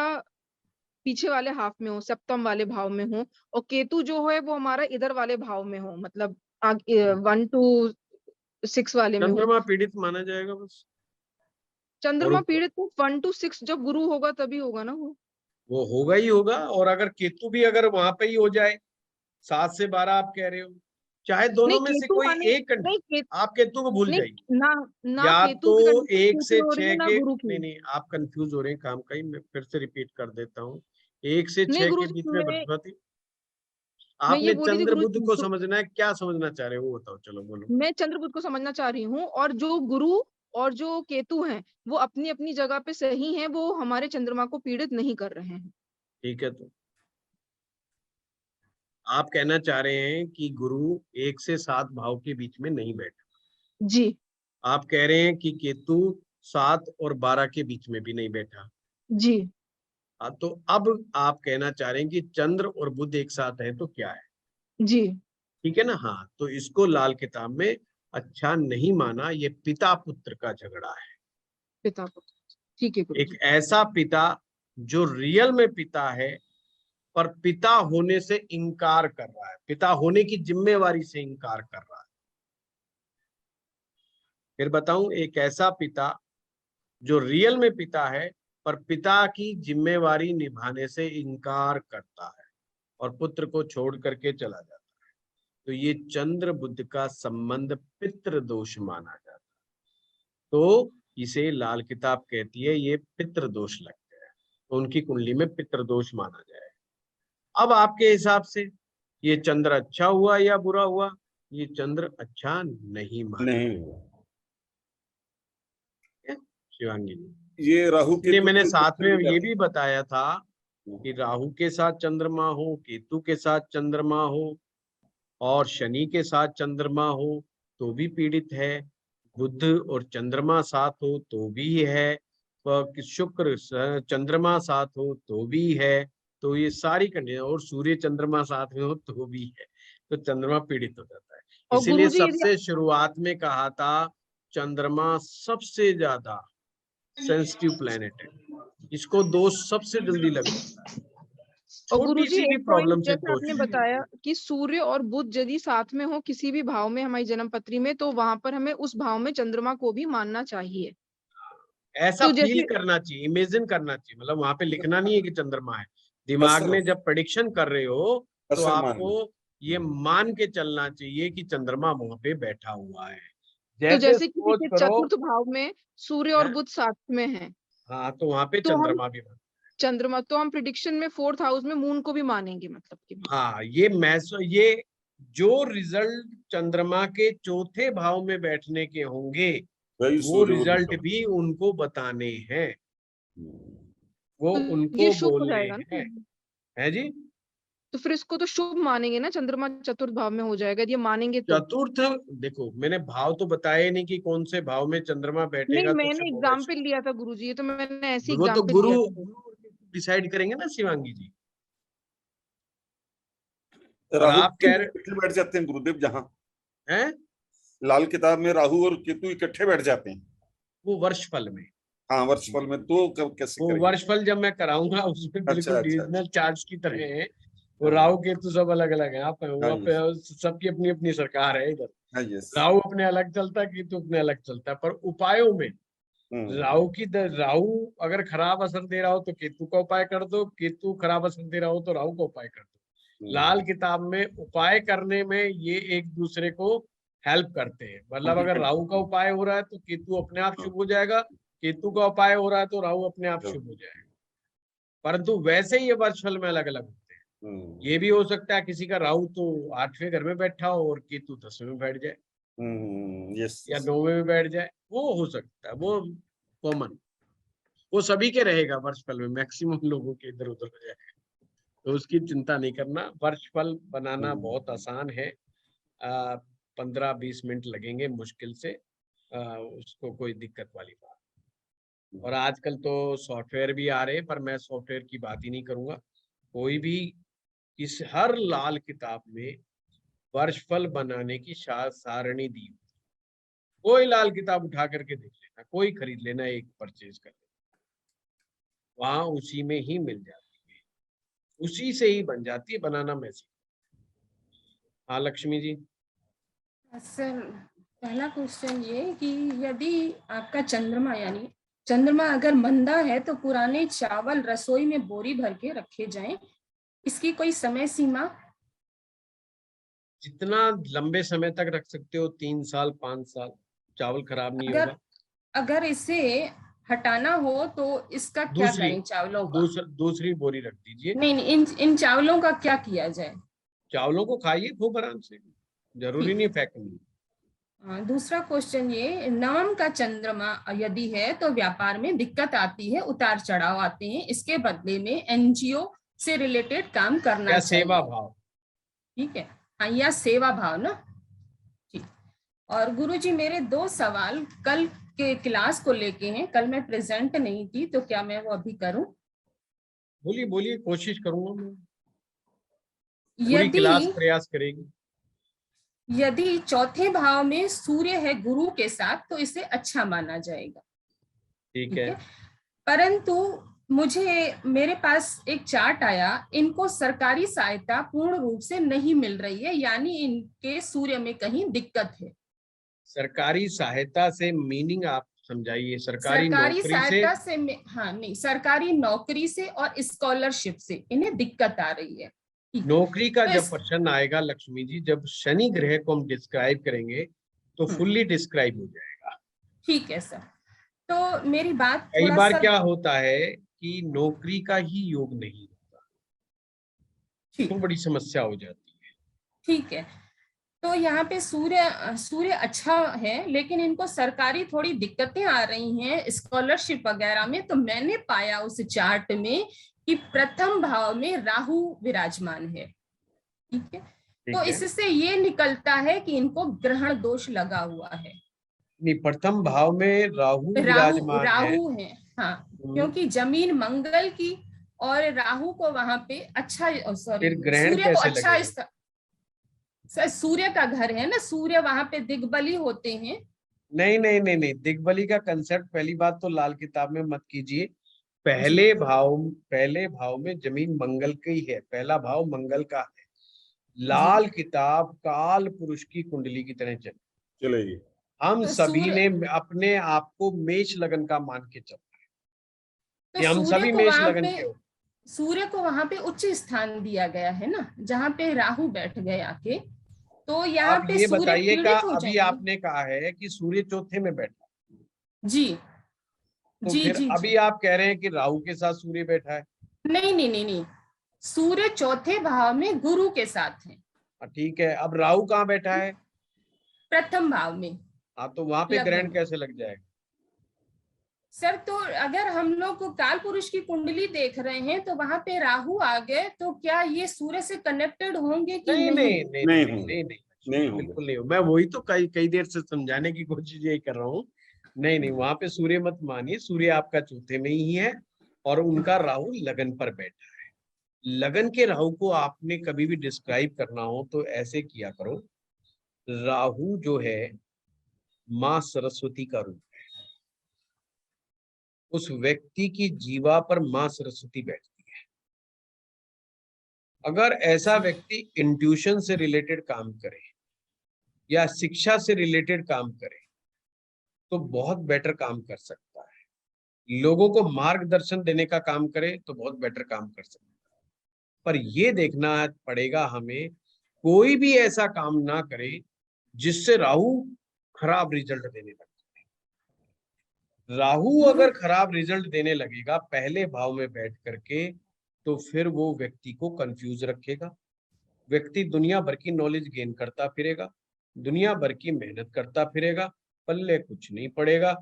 पीछे वाले हाफ में हो, सप्तम वाले भाव में हो, और केतु जो है वो हमारा इधर वाले भाव में हो, मतलब 1 to 6 वाले में हो। चंद्रमा पीड़ित माना जाएगा बस। और चंद्रमा पीड़ित तो 1 to 6 जब गुरु होगा तभी होगा ना वो होगा ही होगा। और अगर केतु भी अगर वहां पे ही हो जाए 7 से 12 आप कह रहे हो, चाहे नहीं दोनों में से केतु कोई आने एक नहीं कंडीशन, आप केतु को भूल नहीं जाइए। ना ना या केतु तो की कंडीशन 1 केतु से हो रही 6 है ना के, गुरु की। नहीं आप कंफ्यूज हो रहे हैं काम का ही। मैं फिर से रिपीट कर देता हूँ। 1 से नहीं 6 के गुरु बीच जी में मैं बृहस्पति। मैं ये आपने बोली थी चंद्र गुरु बुध को समझना है, क्या समझना चाह रहे हो वो बताओ, चलो बोलो। मैं चंद्रबुध को समझना चाह रही हूँ, और जो गुरु और जो केतु हैं वो अपनी अपनी जगह पे सही हैं, वो हमारे चंद्रमा को पीड़ित नहीं कर रहे हैं। ठीक है, तो आप कहना चाह रहे हैं कि गुरु 1 से 7 भाव के बीच में नहीं बैठा। जी आप कह रहे हैं कि केतु 7 और 12 के बीच में भी नहीं बैठा। जी हाँ, तो अब आप कहना चाह रहे हैं कि चंद्र और बुध एक साथ है तो क्या है। जी ठीक है ना। हाँ, तो इसको लाल किताब में अच्छा नहीं माना, ये पिता पुत्र का झगड़ा है। पिता पुत्र, ठीक है गुरु एक जी। ऐसा पिता जो रियल में पिता है पर पिता होने से इनकार कर रहा है, पिता होने की जिम्मेवारी से इनकार कर रहा है। फिर बताऊं, एक ऐसा पिता जो रियल में पिता है पर पिता की जिम्मेवारी निभाने से इनकार करता है और पुत्र को छोड़ करके चला जाता है, तो ये चंद्र बुध का संबंध पितृ दोष माना जाता है। तो इसे लाल किताब कहती है ये पितृ दोष लगते हैं, तो उनकी कुंडली में पितृ दोष माना जाए। अब आपके हिसाब से ये चंद्र अच्छा हुआ या बुरा हुआ? ये चंद्र अच्छा नहीं माना नहीं हुआ। है शिवांगी जी। ये राहु इसलिए केतु मैंने के साथ में भी ये जाते भी बताया था कि राहु के साथ चंद्रमा हो, केतु के साथ चंद्रमा हो, और शनि के साथ चंद्रमा हो तो भी पीड़ित है, बुध और चंद्रमा साथ हो तो भी है, शुक्र चंद्रमा साथ हो तो भी है। तो ये सारी कंडीशन, और सूर्य चंद्रमा साथ में हो तो भी है, तो चंद्रमा पीड़ित हो जाता है। और इसीलिए गुरुजी यदि सबसे शुरुआत में कहा था चंद्रमा सबसे ज्यादा सेंसिटिव प्लेनेट है, इसको दोष सबसे जल्दी लग जाता है, और छोटी गुरुजी सी भी एक प्रॉब्लम पॉइंट से जैसे आपने बताया कि सूर्य और बुध यदि साथ में हो किसी भी भाव में हमारी जन्म पत्री में, तो वहां पर हमें उस भाव में चंद्रमा को भी मानना चाहिए। ऐसा तो फील जैसे करना चाहिए, इमेजिन करना चाहिए, मतलब वहां पे लिखना नहीं है कि चंद्रमा है, दिमाग बस में जब प्रेडिक्शन कर रहे हो तो असर मान आपको ये मान के चलना चाहिए कि चंद्रमा वहां पे बैठा हुआ है। तो जैसे जैसे किसी सपोज के करो, चतुर्थ भाव में सूर्य और हैं? बुध साथ में है, हाँ, तो वहां पे तो हम चंद्रमा भी बना। चंद्रमा, तो हम प्रिडिक्शन में 4th हाउस में मून को भी मानेंगे, मतलब कि हाँ, ये जो रिजल्ट चंद्रमा के चौथे भाव में बैठने के होंगे वही वो सूर्य बुध रिजल्ट का। भी उनको बताने हैं, वो तो ये उनको शुभ हो बोलने जाएगा ना। हैं। है जी। तो फिर इसको तो शुभ मानेंगे ना, चंद्रमा चतुर्थ भाव में हो जाएगा, यदि ये मानेंगे तो। चतुर्थ, देखो मैंने भाव तो बताया नहीं कि कौन से भाव में चंद्रमा नहीं, बैठेगा तो मैंने शुभ होगा एग्जाम्पल लिया था गुरुजी, ये तो मैंने ऐसे वो तो एग्जाम्पल गुरु लिया था। डिसाइड करेंगे ना शिवांगी जी। और राहु आप कह रहे इकट्ठे बैठ जाते हैं गुरुदेव, जहाँ हैं लाल किताब में राहु और केतु इकट्ठे बैठ जाते हैं। वो वर्षफल में, हाँ, वर्षफल में तो कब कैसे वो करेंगे? वर्षफल जब मैं कराऊंगा उसमें अच्छा बिल्कुल अच्छा अच्छा। डिविजनल चार्ट की तरह है। वो हाँ राहु केतु सब अलग अलग है, आप हाँ, वहाँ पे सबकी अपनी अपनी सरकार है इधर। हाँ, यस। राहु अपने अलग चलता है, केतु अपने अलग चलता है, पर उपायों में राहु अगर खराब असर दे रहा हो तो केतु का उपाय कर दो, केतु खराब असर दे रहा हो तो राहु का उपाय कर दो। लाल किताब में उपाय करने में ये एक दूसरे को हेल्प करते हैं, मतलब अगर राहु का उपाय हो रहा है तो केतु अपने आप शुभ हो जाएगा, केतु का उपाय हो रहा है तो राहु अपने आप शुभ हो जाएगा। परंतु वैसे ही ये वर्षफल में अलग अलग होते हैं। ये भी हो सकता है किसी का राहु तो 8वें घर में बैठा हो और केतु 10वें में बैठ जाए, यस। या 9वें में बैठ जाए, वो हो सकता है, वो कॉमन, वो सभी के रहेगा वर्षफल में, मैक्सिमम लोगों के इधर उधर हो जाएगा, तो उसकी चिंता नहीं करना। वर्षफल बनाना बहुत आसान है, 15-20 मिनट लगेंगे मुश्किल से, उसको कोई दिक्कत वाली बात। और आजकल तो सॉफ्टवेयर भी आ रहे हैं, पर मैं सॉफ्टवेयर की बात ही नहीं करूंगा। कोई भी इस हर लाल किताब में वर्षफल बनाने की सारणी दी, कोई लाल किताब उठा करके देख लेना, कोई खरीद लेना, एक परचेज कर लेना, वहां उसी में ही मिल जाती है, उसी से ही बन जाती है, बनाना मैं सीखा। हाँ लक्ष्मी जी। सर, पहला क्वेश्चन ये कि यदि आपका चंद्रमा यानी चंद्रमा अगर मंदा है तो पुराने चावल रसोई में बोरी भर के रखे जाएं, इसकी कोई समय सीमा? जितना लंबे समय तक रख सकते हो, 3 साल 5 साल, चावल खराब नहीं अगर होगा। अगर इसे हटाना हो तो इसका क्या करें चावलों का? दूसरी बोरी रख दीजिए। नहीं, इन चावलों का क्या किया जाए? चावलों को खाइए खूब आराम से, जरूरी नहीं फेंकनी। दूसरा क्वेश्चन ये, नवम का चंद्रमा यदि है तो व्यापार में दिक्कत आती है, उतार चढ़ाव आते हैं, इसके बदले में एनजीओ से रिलेटेड काम करना या चाहिए। सेवा भाव, ठीक है, हाँ, या सेवा भाव ना। ठीक। और गुरुजी मेरे 2 सवाल कल के क्लास को लेके हैं, कल मैं प्रेजेंट नहीं थी तो क्या मैं वो अभी करूं? बोलिए बोलिए, कोशिश करूंगा मैं, पूरी क्लास प्रयास करेगी। यदि चौथे भाव में सूर्य है गुरु के साथ तो इसे अच्छा माना जाएगा। ठीक है। परंतु मेरे पास एक चार्ट आया, इनको सरकारी सहायता पूर्ण रूप से नहीं मिल रही है, यानी इनके सूर्य में कहीं दिक्कत है। सरकारी सहायता से मीनिंग आप समझाइए। सरकारी नौकरी सहायता से हाँ, नहीं, सरकारी नौकरी से और स्कॉलरशिप से इन्हें दिक्कत आ रही है। नौकरी का तो जब प्रश्न आएगा लक्ष्मी जी, जब शनि ग्रह को हम डिस्क्राइब करेंगे तो फुल्ली डिस्क्राइब हो जाएगा। ठीक है सर, तो मेरी बात कई बार क्या होता है कि नौकरी का ही योग नहीं होता, तो बड़ी समस्या हो जाती है। ठीक है, तो यहाँ पे सूर्य अच्छा है, लेकिन इनको सरकारी थोड़ी दिक्कतें आ रही हैं स्कॉलरशिप वगैरह में। तो मैंने पाया उस चार्ट में कि प्रथम भाव में राहु विराजमान है। ठीक है, ठीक तो है। इससे ये निकलता है कि इनको ग्रहण दोष लगा हुआ है। नहीं, प्रथम भाव में राहु राहु विराजमान है। राहु है, हाँ, क्योंकि जमीन मंगल की और राहु को वहां पे अच्छा, सॉरी, फिर ग्रहण सूर्य को कैसे अच्छा लगेगा? सर, सूर्य का घर है ना, सूर्य वहां पे दिग्बली होते हैं। नहीं नहीं नहीं नहीं, दिग्बली का कंसेप्ट पहली बात तो लाल किताब में मत कीजिए। पहले भाव में जमीन मंगल की है, पहला भाव मंगल का है। लाल किताब काल पुरुष की कुंडली की तरह चले। चलेगी। हम तो सभी ने अपने आप को मेष लगन का मान के चलना है कि हम सभी मेष लगन के हो। सूर्य को वहां पे उच्च स्थान दिया गया है ना, जहाँ पे राहु बैठ गए आके, तो यहाँ आप पे ये सूर्य बताइए का पीड़ित हो अभी जाएंगे। आपने कहा है कि सूर्य चौथे में बैठा, जी तो जी फिर जी अभी जी। आप कह रहे हैं कि राहु के साथ सूर्य बैठा है। नहीं नहीं नहीं नहीं, सूर्य चौथे भाव में गुरु के साथ है। ठीक है, अब राहु कहाँ बैठा है? प्रथम भाव में। हाँ, तो वहां पे लगन ग्रहण में। कैसे लग जाएगा? सर, तो अगर हम लोग को काल पुरुष की कुंडली देख रहे हैं तो वहां पे राहु आ गए, तो क्या ये सूर्य से कनेक्टेड होंगे कि नहीं नहीं? नहीं नहीं नहीं नहीं होंगे। नहीं, नहीं होंगे। बिल्कुल नहीं हो। मैं वही तो कई कई देर से समझाने की कोशिश यही कर रहा हूँ। नहीं नहीं, वहां पे सूर्य मत मानिए, सूर्य आपका चौथे में ही है और उनका राहु लगन पर बैठा है। लगन के राहु को आपने कभी भी डिस्क्राइब करना हो तो ऐसे किया करो, राहु जो है माँ सरस्वती का रूप है। उस व्यक्ति की जीवा पर माँ सरस्वती बैठती है। अगर ऐसा व्यक्ति इंट्यूशन से रिलेटेड काम करे या शिक्षा से रिलेटेड काम करे तो बहुत बेटर काम कर सकता है। लोगों को मार्गदर्शन देने का काम करे तो बहुत बेटर काम कर सकता है। पर ये देखना पड़ेगा हमें, कोई भी ऐसा काम ना करे जिससे राहु खराब रिजल्ट देने लगे। राहु अगर खराब रिजल्ट देने लगेगा पहले भाव में बैठ करके, तो फिर वो व्यक्ति को कंफ्यूज रखेगा। व्यक्ति दुनिया भर की नॉलेज गेन करता फिरेगा, दुनिया भर की मेहनत करता फिरेगा, पल्ले कुछ नहीं पड़ेगा।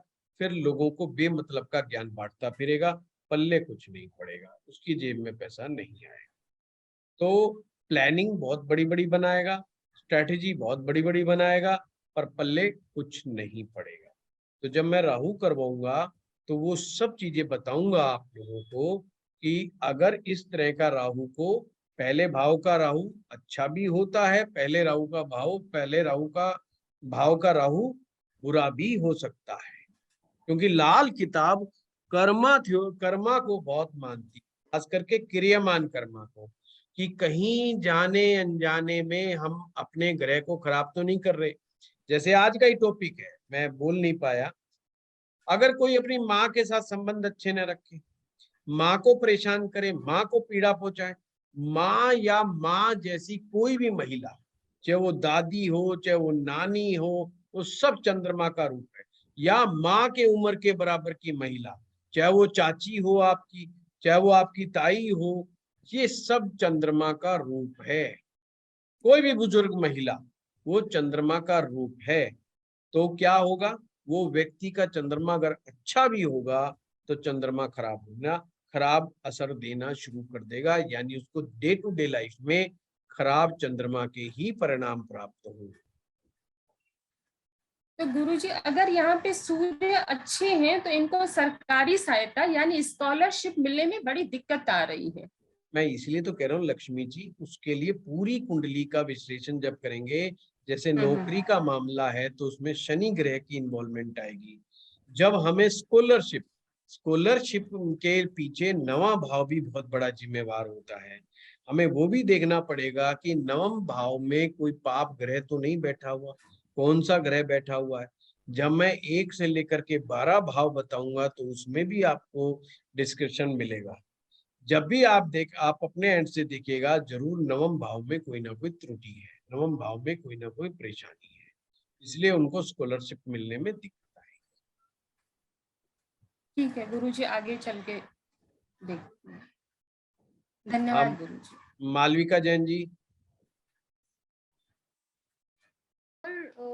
फिर लोगों को बेमतलब का ज्ञान बांटता फिरेगा, पल्ले कुछ नहीं पड़ेगा, उसकी जेब में पैसा नहीं आएगा। तो प्लानिंग बहुत बड़ी बड़ी बनाएगा, स्ट्रैटेजी बहुत बड़ी बड़ी बनाएगा, पर पल्ले कुछ नहीं पड़ेगा। तो जब मैं राहु करवाऊंगा तो वो सब चीजें बताऊंगा आप लोगों को कि अगर इस तरह का राहु को, पहले भाव का राहु अच्छा भी होता है, पहले राहु का भाव का राहु बुरा भी हो सकता है, क्योंकि लाल किताब कर्मा को बहुत मानती, खास करके क्रियामान कर्मा को, कि कहीं जाने अनजाने में हम अपने ग्रह को खराब तो नहीं कर रहे। जैसे आज का ही टॉपिक है, मैं बोल नहीं पाया, अगर कोई अपनी माँ के साथ संबंध अच्छे न रखे, माँ को परेशान करे, माँ को पीड़ा पहुंचाए, माँ या माँ जैसी कोई भी महिला, चाहे वो दादी हो चाहे वो नानी हो, वो सब चंद्रमा का रूप है। या माँ के उम्र के बराबर की महिला, चाहे वो चाची हो आपकी, चाहे वो आपकी ताई हो, ये सब चंद्रमा का रूप है। कोई भी बुजुर्ग महिला, वो चंद्रमा का रूप है। तो क्या होगा, वो व्यक्ति का चंद्रमा अगर अच्छा भी होगा तो चंद्रमा खराब असर देना शुरू कर देगा, यानी उसको डे टू डे लाइफ में खराब चंद्रमा के ही परिणाम प्राप्त होंगे। तो गुरुजी, अगर यहाँ पे सूर्य अच्छे हैं तो इनको सरकारी सहायता यानी स्कॉलरशिप मिलने में बड़ी दिक्कत आ रही है। मैं इसलिए तो कह रहा हूँ लक्ष्मी जी, उसके लिए पूरी कुंडली का विश्लेषण जब करेंगे, जैसे नौकरी का मामला है तो उसमें शनि ग्रह की इन्वॉल्वमेंट आएगी। जब हमें स्कॉलरशिप के पीछे नवा भाव भी बहुत बड़ा जिम्मेवार होता है। हमें वो भी देखना पड़ेगा कि नवम भाव में कोई पाप ग्रह तो नहीं बैठा हुआ, कौन सा ग्रह बैठा हुआ है। जब मैं 1 से लेकर के 12 भाव बताऊंगा तो उसमें भी आपको डिस्क्रिप्शन मिलेगा। जब भी आप अपने एंड से देखिएगा, जरूर नवम भाव में कोई ना कोई त्रुटि है, नवम भाव में कोई ना कोई परेशानी है, इसलिए उनको स्कॉलरशिप मिलने में दिक्कत आएगी। ठीक है गुरुजी, आगे चल के देखते हैं। धन्यवाद गुरुजी। मालविका जैन जी।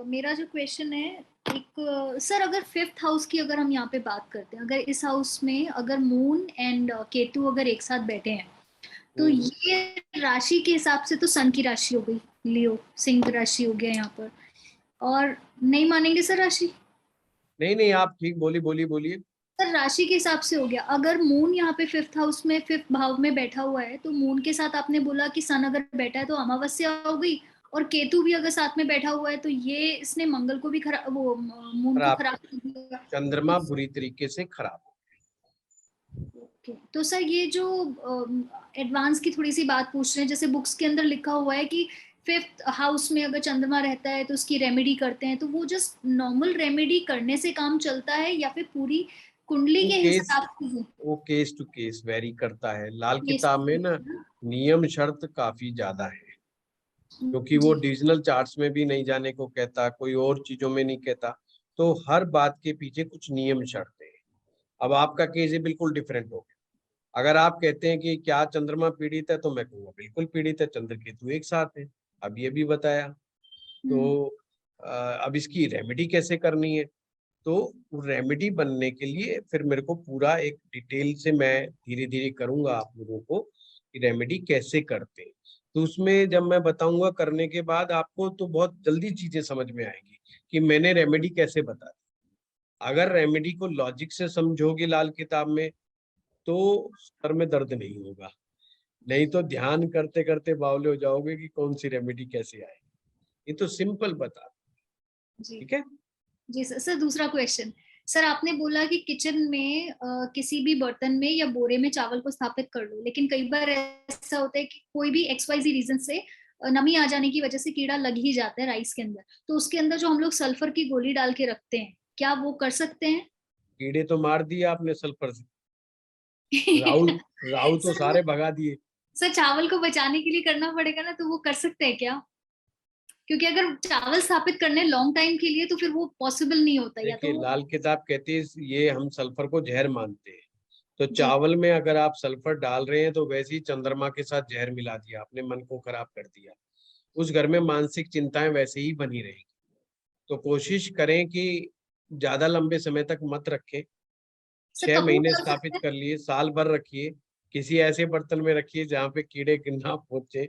मेरा जो क्वेश्चन है, एक सर, अगर 5th हाउस की अगर हम यहाँ पे बात करते हैं, अगर इस हाउस में अगर मून एंड केतु अगर एक साथ बैठे हैं तो ये राशि के हिसाब से तो सन की राशि हो गई, लियो सिंह राशि हो गया यहाँ पर, और नहीं मानेंगे सर राशि? नहीं नहीं, आप ठीक बोलिए। सर राशि के हिसाब से हो गया, अगर मून यहाँ पे 5th हाउस में 5th भाव में बैठा हुआ है, तो मून के साथ आपने बोला कि सन अगर बैठा है तो अमावस्या हो गई, और केतु भी अगर साथ में बैठा हुआ है तो ये इसने मंगल को भी खराब, वो मून को खराब कर दिया। चंद्रमा बुरी तरीके से खराब। ओके, तो सर ये जो एडवांस की थोड़ी सी बात पूछ रहे हैं, जैसे बुक्स के अंदर लिखा हुआ है कि 5th हाउस में अगर चंद्रमा रहता है तो उसकी रेमेडी करते हैं, तो वो जस्ट नॉर्मल रेमेडी करने से काम चलता है या फिर पूरी कुंडली के हिसाब से? वो केस टू केस वेरी करता है। लाल किताब में ना नियम शर्त काफी ज्यादा है, क्योंकि वो डिविजनल चार्ट्स में भी नहीं जाने को कहता, कोई और चीजों में नहीं कहता, तो हर बात के पीछे कुछ नियम शर्त है। अब आपका केस बिल्कुल डिफरेंट हो गया। अगर आप कहते हैं कि क्या चंद्रमा पीड़ित है, तो मैं कहूँगा बिल्कुल पीड़ित है, चंद्र केतु एक साथ है, अब ये भी बताया। तो अब इसकी रेमेडी कैसे करनी है, तो रेमेडी बनने के लिए फिर मेरे को पूरा एक डिटेल से मैं धीरे धीरे करूंगा आप लोगों को कि रेमेडी कैसे करते हैं। तो उसमें जब मैं बताऊंगा करने के बाद आपको तो बहुत जल्दी चीजें समझ में आएंगी कि मैंने रेमेडी कैसे बता दी। अगर रेमेडी को लॉजिक से समझोगे लाल किताब में, तो सर में दर्द नहीं होगा, नहीं तो ध्यान करते करते बावले हो जाओगे कि कौन सी रेमेडी कैसे आएगी। ये तो सिंपल बता, ठीक है जी सर। सर दूसरा क्वेश्चन, सर आपने बोला कि किचन में किसी भी बर्तन में या बोरे में चावल को स्थापित कर लो, लेकिन कई बार ऐसा होता है कि कोई भी XYZ रीजन से नमी आ जाने की वजह से कीड़ा लग ही जाता है राइस के अंदर, तो उसके अंदर जो हम लोग सल्फर की गोली डाल के रखते हैं, क्या वो कर सकते हैं? कीड़े तो मार दिए आपने सल्फर से, राहु तो सारे भगा दिए। सर चावल को बचाने के लिए करना पड़ेगा ना, तो वो कर सकते हैं क्या? क्योंकि अगर चावल स्थापित करने लॉन्ग टाइम के लिए तो फिर वो पॉसिबल नहीं होता। या तो लाल किताब कहती है ये हम सल्फर को जहर मानते हैं, तो चावल में अगर आप सल्फर डाल रहे हैं तो वैसे ही चंद्रमा के साथ जहर मिला दिया, अपने मन को खराब कर दिया, उस घर में मानसिक चिंताएं वैसे ही बनी रहेगी। तो कोशिश करें कि ज्यादा लंबे समय तक मत रखें, 6 महीने स्थापित कर लिए, साल भर रखिए, किसी ऐसे बर्तन में रखिए जहाँ पे कीड़े ना पहुंचे,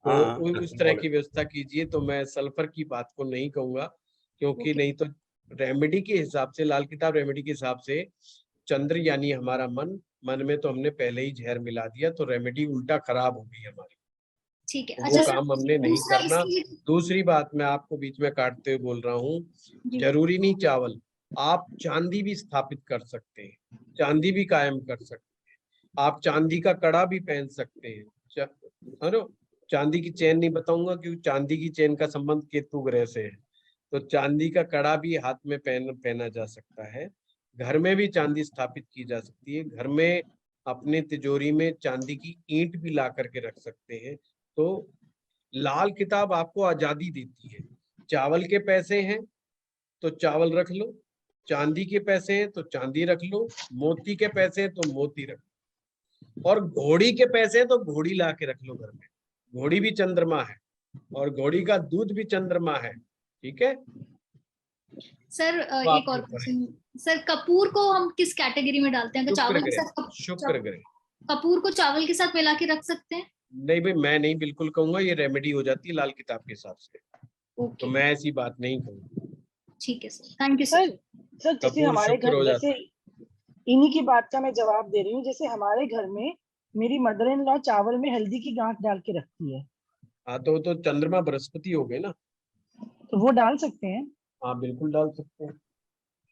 तो उस तरह की व्यवस्था कीजिए। तो मैं सल्फर की बात को नहीं कहूंगा, क्योंकि नहीं तो रेमेडी के हिसाब से, लाल किताब रेमेडी के हिसाब से चंद्र यानी हमारा मन में तो हमने पहले ही जहर मिला दिया, तो रेमेडी उल्टा खराब हो गई हमारी। ठीक है, तो वो काम हमने नहीं करना। दूसरी बात मैं आपको बीच में काटते हुए बोल रहा हूँ, जरूरी नहीं चावल, आप चांदी भी स्थापित कर सकते हैं, चांदी भी कायम कर सकते हैं, आप चांदी का कड़ा भी पहन सकते हैं। चांदी की चेन नहीं बताऊंगा क्योंकि चांदी की चेन का संबंध केतु ग्रह से है, तो चांदी का कड़ा भी हाथ में पहना जा सकता है। घर में भी चांदी स्थापित की जा सकती है, घर में अपने तिजोरी में चांदी की ईंट भी ला करके रख सकते हैं। तो लाल किताब आपको आजादी देती है, चावल के पैसे हैं तो चावल रख लो, चांदी के पैसे हैं तो चांदी रख लो, मोती के पैसे हैं तो मोती रख लो, और घोड़ी के पैसे हैं तो घोड़ी ला के रख लो घर में। घोड़ी भी चंद्रमा है और घोड़ी का दूध भी चंद्रमा है, ठीक है सर। एक और सर, कपूर को हम किस कैटेगरी में डालते हैं? चावल के साथ शुक्र ग्रह, कपूर को चावल के साथ मिला के रख सकते हैं? नहीं भाई, मैं नहीं बिल्कुल कहूंगा, ये रेमेडी हो जाती है लाल किताब के हिसाब से, तो मैं ऐसी बात नहीं कहूंगा। ठीक है sir, thank you sir. Sir जैसे हमारे घर, जैसे इन्हीं की बात का मैं जवाब दे रही हूँ, जैसे हमारे घर में मेरी मदर इन लॉ चावल में हल्दी की गांठ डाल के रखती है। हाँ, तो चंद्रमा बृहस्पति हो गए ना, तो वो डाल सकते हैं? हाँ बिल्कुल डाल सकते हैं।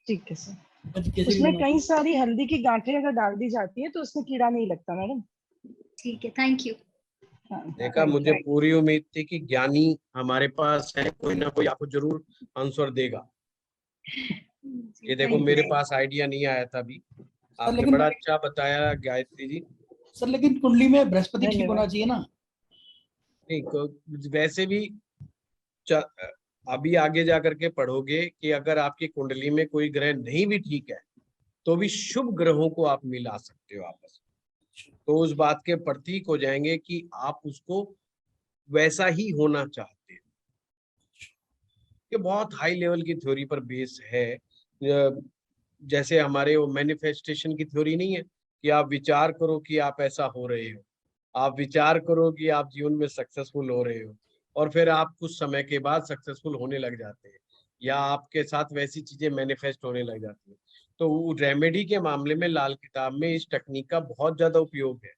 ठीक है सर। उसमें कई सारी हल्दी की गांठें अगर डाल दी जाती है तो उसमें कीड़ा नहीं लगता मैडम। ठीक है, थैंक यू। देखा, मुझे पूरी उम्मीद थी कि ज्ञानी हमारे पास है, कोई ना कोई आपको जरूर आंसर देगा। ये देखो मेरे पास आइडिया नहीं आया था अभी, आपने बड़ा अच्छा बताया गायत्री जी। सर लेकिन कुंडली में बृहस्पति ठीक होना चाहिए ना? नहीं, वैसे भी अभी आगे जा करके पढ़ोगे कि अगर आपकी कुंडली में कोई ग्रह नहीं भी ठीक है तो भी शुभ ग्रहों को आप मिला सकते हो आपस में, तो उस बात के प्रतीक हो जाएंगे कि आप उसको वैसा ही होना चाहते हैं। ये बहुत हाई लेवल की थ्योरी पर बेस है, जैसे हमारे वो मैनिफेस्टेशन की थ्योरी नहीं है कि आप विचार करो कि आप ऐसा हो रहे हो, आप विचार करो कि आप जीवन में सक्सेसफुल हो रहे हो और फिर आप कुछ समय के बाद सक्सेसफुल होने लग जाते हैं या आपके साथ वैसी चीजें मैनिफेस्ट होने लग जाती हैं। तो रेमेडी के मामले में लाल किताब में इस टेक्निक का बहुत ज्यादा उपयोग है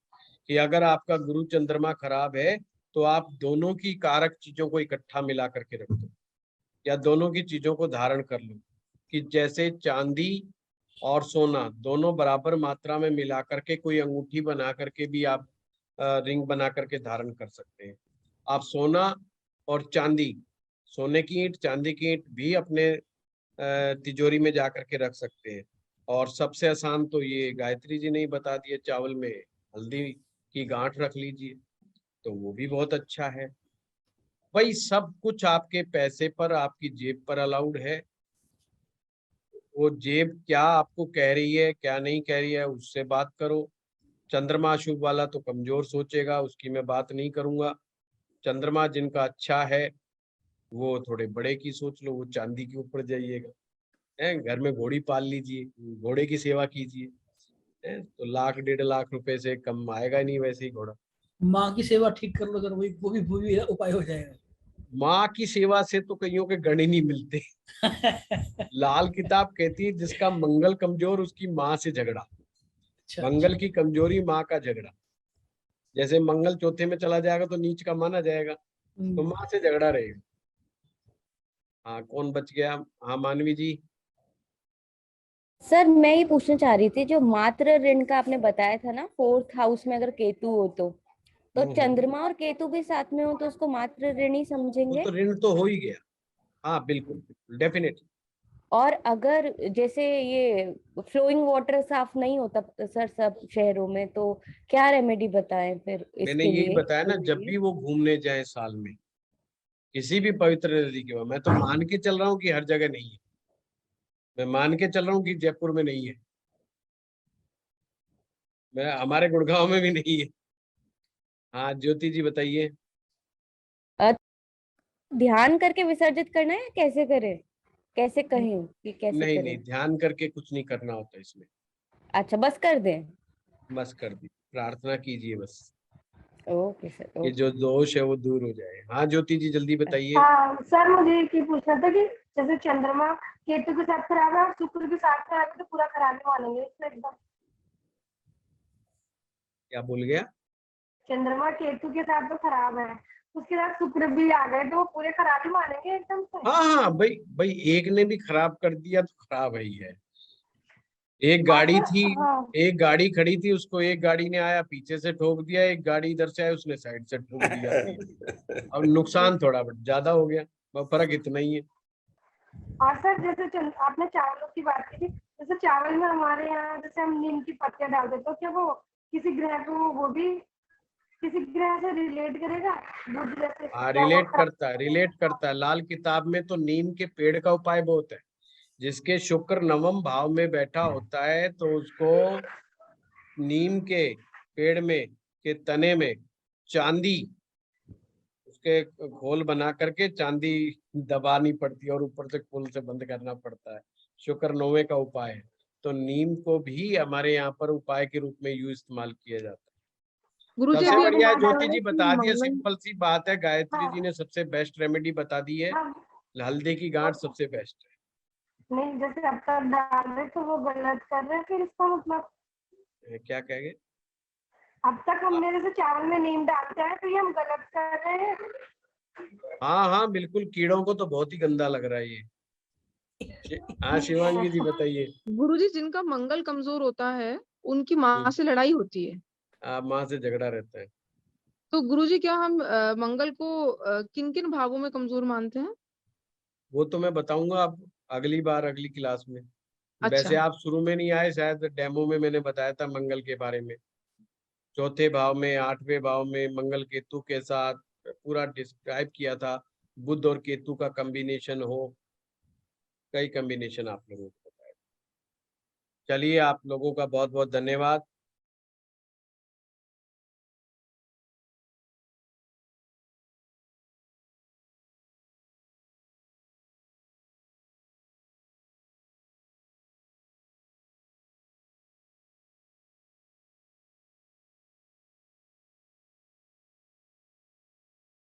कि अगर आपका गुरु चंद्रमा खराब है तो आप दोनों की कारक चीजों को इकट्ठा मिला करके रख दो या दोनों की चीजों को धारण कर लो कि जैसे चांदी और सोना दोनों बराबर मात्रा में मिला करके कोई अंगूठी बना करके भी आप रिंग बना करके धारण कर सकते हैं। आप सोना और चांदी, सोने की ईंट चांदी की ईंट भी अपने तिजोरी में जा करके रख सकते हैं। और सबसे आसान तो ये गायत्री जी ने ही बता दिया, चावल में हल्दी की गांठ रख लीजिए तो वो भी बहुत अच्छा है। भाई सब कुछ आपके पैसे पर, आपकी जेब पर अलाउड है। वो जेब क्या आपको कह रही है क्या नहीं कह रही है उससे बात करो। चंद्रमा अशुभ वाला तो कमजोर सोचेगा, उसकी मैं बात नहीं करूंगा। चंद्रमा जिनका अच्छा है वो थोड़े बड़े की सोच लो, वो चांदी के ऊपर जाइएगा। घर में घोड़ी पाल लीजिए, घोड़े की सेवा कीजिए, तो 1,00,000 1,50,000 रुपए से कम आएगा नहीं वैसे ही घोड़ा। माँ की सेवा ठीक कर लो जरा, वो भी उपाय हो जाएगा। माँ की सेवा से तो कईयों के गण ही नहीं मिलते। लाल किताब कहती है जिसका मंगल कमजोर उसकी माँ से झगड़ा। मंगल की कमजोरी माँ का झगड़ा। जैसे मंगल चौथे में चला जाएगा तो नीच का माना जाएगा, तो माँ से झगड़ा रहेगा। हाँ कौन बच गया? हाँ मानवी जी। सर मैं ये पूछना चाह रही थी, जो मात्र ऋण का आपने बताया था ना, 4th हाउस में अगर केतु हो तो चंद्रमा और केतु भी साथ में हो तो उसको मात्र ऋण ही समझेंगे? तो ऋण तो हो ही गया। हाँ बिल्कुल डेफिनेटली। और अगर जैसे ये फ्लोइंग वाटर साफ नहीं होता सर सब शहरों में, तो क्या रेमेडी बताएं फिर मैंने इसके यही लिए? बताया ना, जब भी वो घूमने जाए साल में किसी भी पवित्र नदी के, मैं तो मान के चल रहा हूँ कि हर जगह नहीं है, मैं मान के चल रहा हूँ कि जयपुर में नहीं है, मैं हमारे गुड़गांव में भी नहीं है। हाँ ज्योति जी बताइए। ध्यान करके विसर्जित करना है, कैसे करें, कैसे कहें कि कैसे नहीं करें? नहीं, ध्यान करके कुछ नहीं करना होता इसमें। अच्छा बस कर दें? बस कर दी, प्रार्थना कीजिए बस ओके सर, कि जो दोष है वो दूर हो जाए। हाँ ज्योति जी जल्दी बताइए। हाँ सर मुझे ये पूछना था कि जैसे चंद्रमा केतु के साथ खराब है और शुक्र के साथ खराब है तो पूरा खराब ही मानेंगे इसमें एकदम? क्या बोल गया? चंद्रमा केतु के साथ तो खराब है, उसके साथ शुक्र भी आ गए तो वो पूरे खराब ही मानेंगे एकदम से? हाँ हाँ भाई भाई, एक ने भी खराब कर दिया तो खराब है ही है। एक गाड़ी थी, हाँ एक गाड़ी खड़ी थी, उसको एक गाड़ी ने आया पीछे से ठोक दिया, एक गाड़ी इधर से आया उसने साइड से ठोक दिया। अब नुकसान थोड़ा बट ज्यादा हो गया, फर्क इतना ही है। और सर जैसे आपने चावलों की बात की थी, जैसे चावल में हमारे यहाँ जैसे हम नीम की पत्तियां डाल देते, तो क्या वो किसी ग्रह को, वो भी किसी ग्रह से रिलेट करेगा? बुध जैसे हाँ रिलेट करता है। लाल किताब में तो नीम के पेड़ का उपाय बहुत है। जिसके शुक्र नवम भाव में बैठा होता है तो उसको नीम के पेड़ में के तने में चांदी, उसके घोल बना करके चांदी दबानी पड़ती है और ऊपर से खोल से बंद करना पड़ता है। शुक्र नौवे का उपाय है, तो नीम को भी हमारे यहाँ पर उपाय के रूप में यूज इस्तेमाल किया जाता है। गुरुजी सबसे अभी आपने बढ़िया बताया ज्योति जी कि बता दिया, मंगल, सिंपल सी बात है, गायत्री हाँ, जी ने सबसे बेस्ट रेमेडी बता दी है। हाँ, हल्दी की गांठ सबसे बेस्ट नहीं जैसे अब तक डाल रहे तो वो गलत कर रहे हैं, फिर इसका मतलब है। क्या कहेंगे? अब तक हमने जैसे चावल में नीम डालते हैं तो ये हम गलत कर रहे हैं? हाँ हाँ बिल्कुल, कीड़ों को तो बहुत ही गंदा लग रहा है ये। हाँ शिवांगी जी बताइए। गुरुजी जिनका मंगल कमजोर होता है उनकी माँ से लड़ाई होती है, माँ से झगड़ा रहता है। तो गुरुजी क्या हम मंगल को किन किन भावों में कमजोर मानते हैं? वो तो मैं बताऊंगा अब अगली बार, अगली क्लास में। अच्छा वैसे आप शुरू में नहीं आए, शायद डेमो में मैंने बताया था मंगल के बारे में। चौथे भाव में, 8वें भाव में मंगल केतु के साथ पूरा डिस्क्राइब किया था। बुध और केतु का कॉम्बिनेशन हो, कई कॉम्बिनेशन आप लोगों को बताया। चलिए आप लोगों का बहुत बहुत धन्यवाद।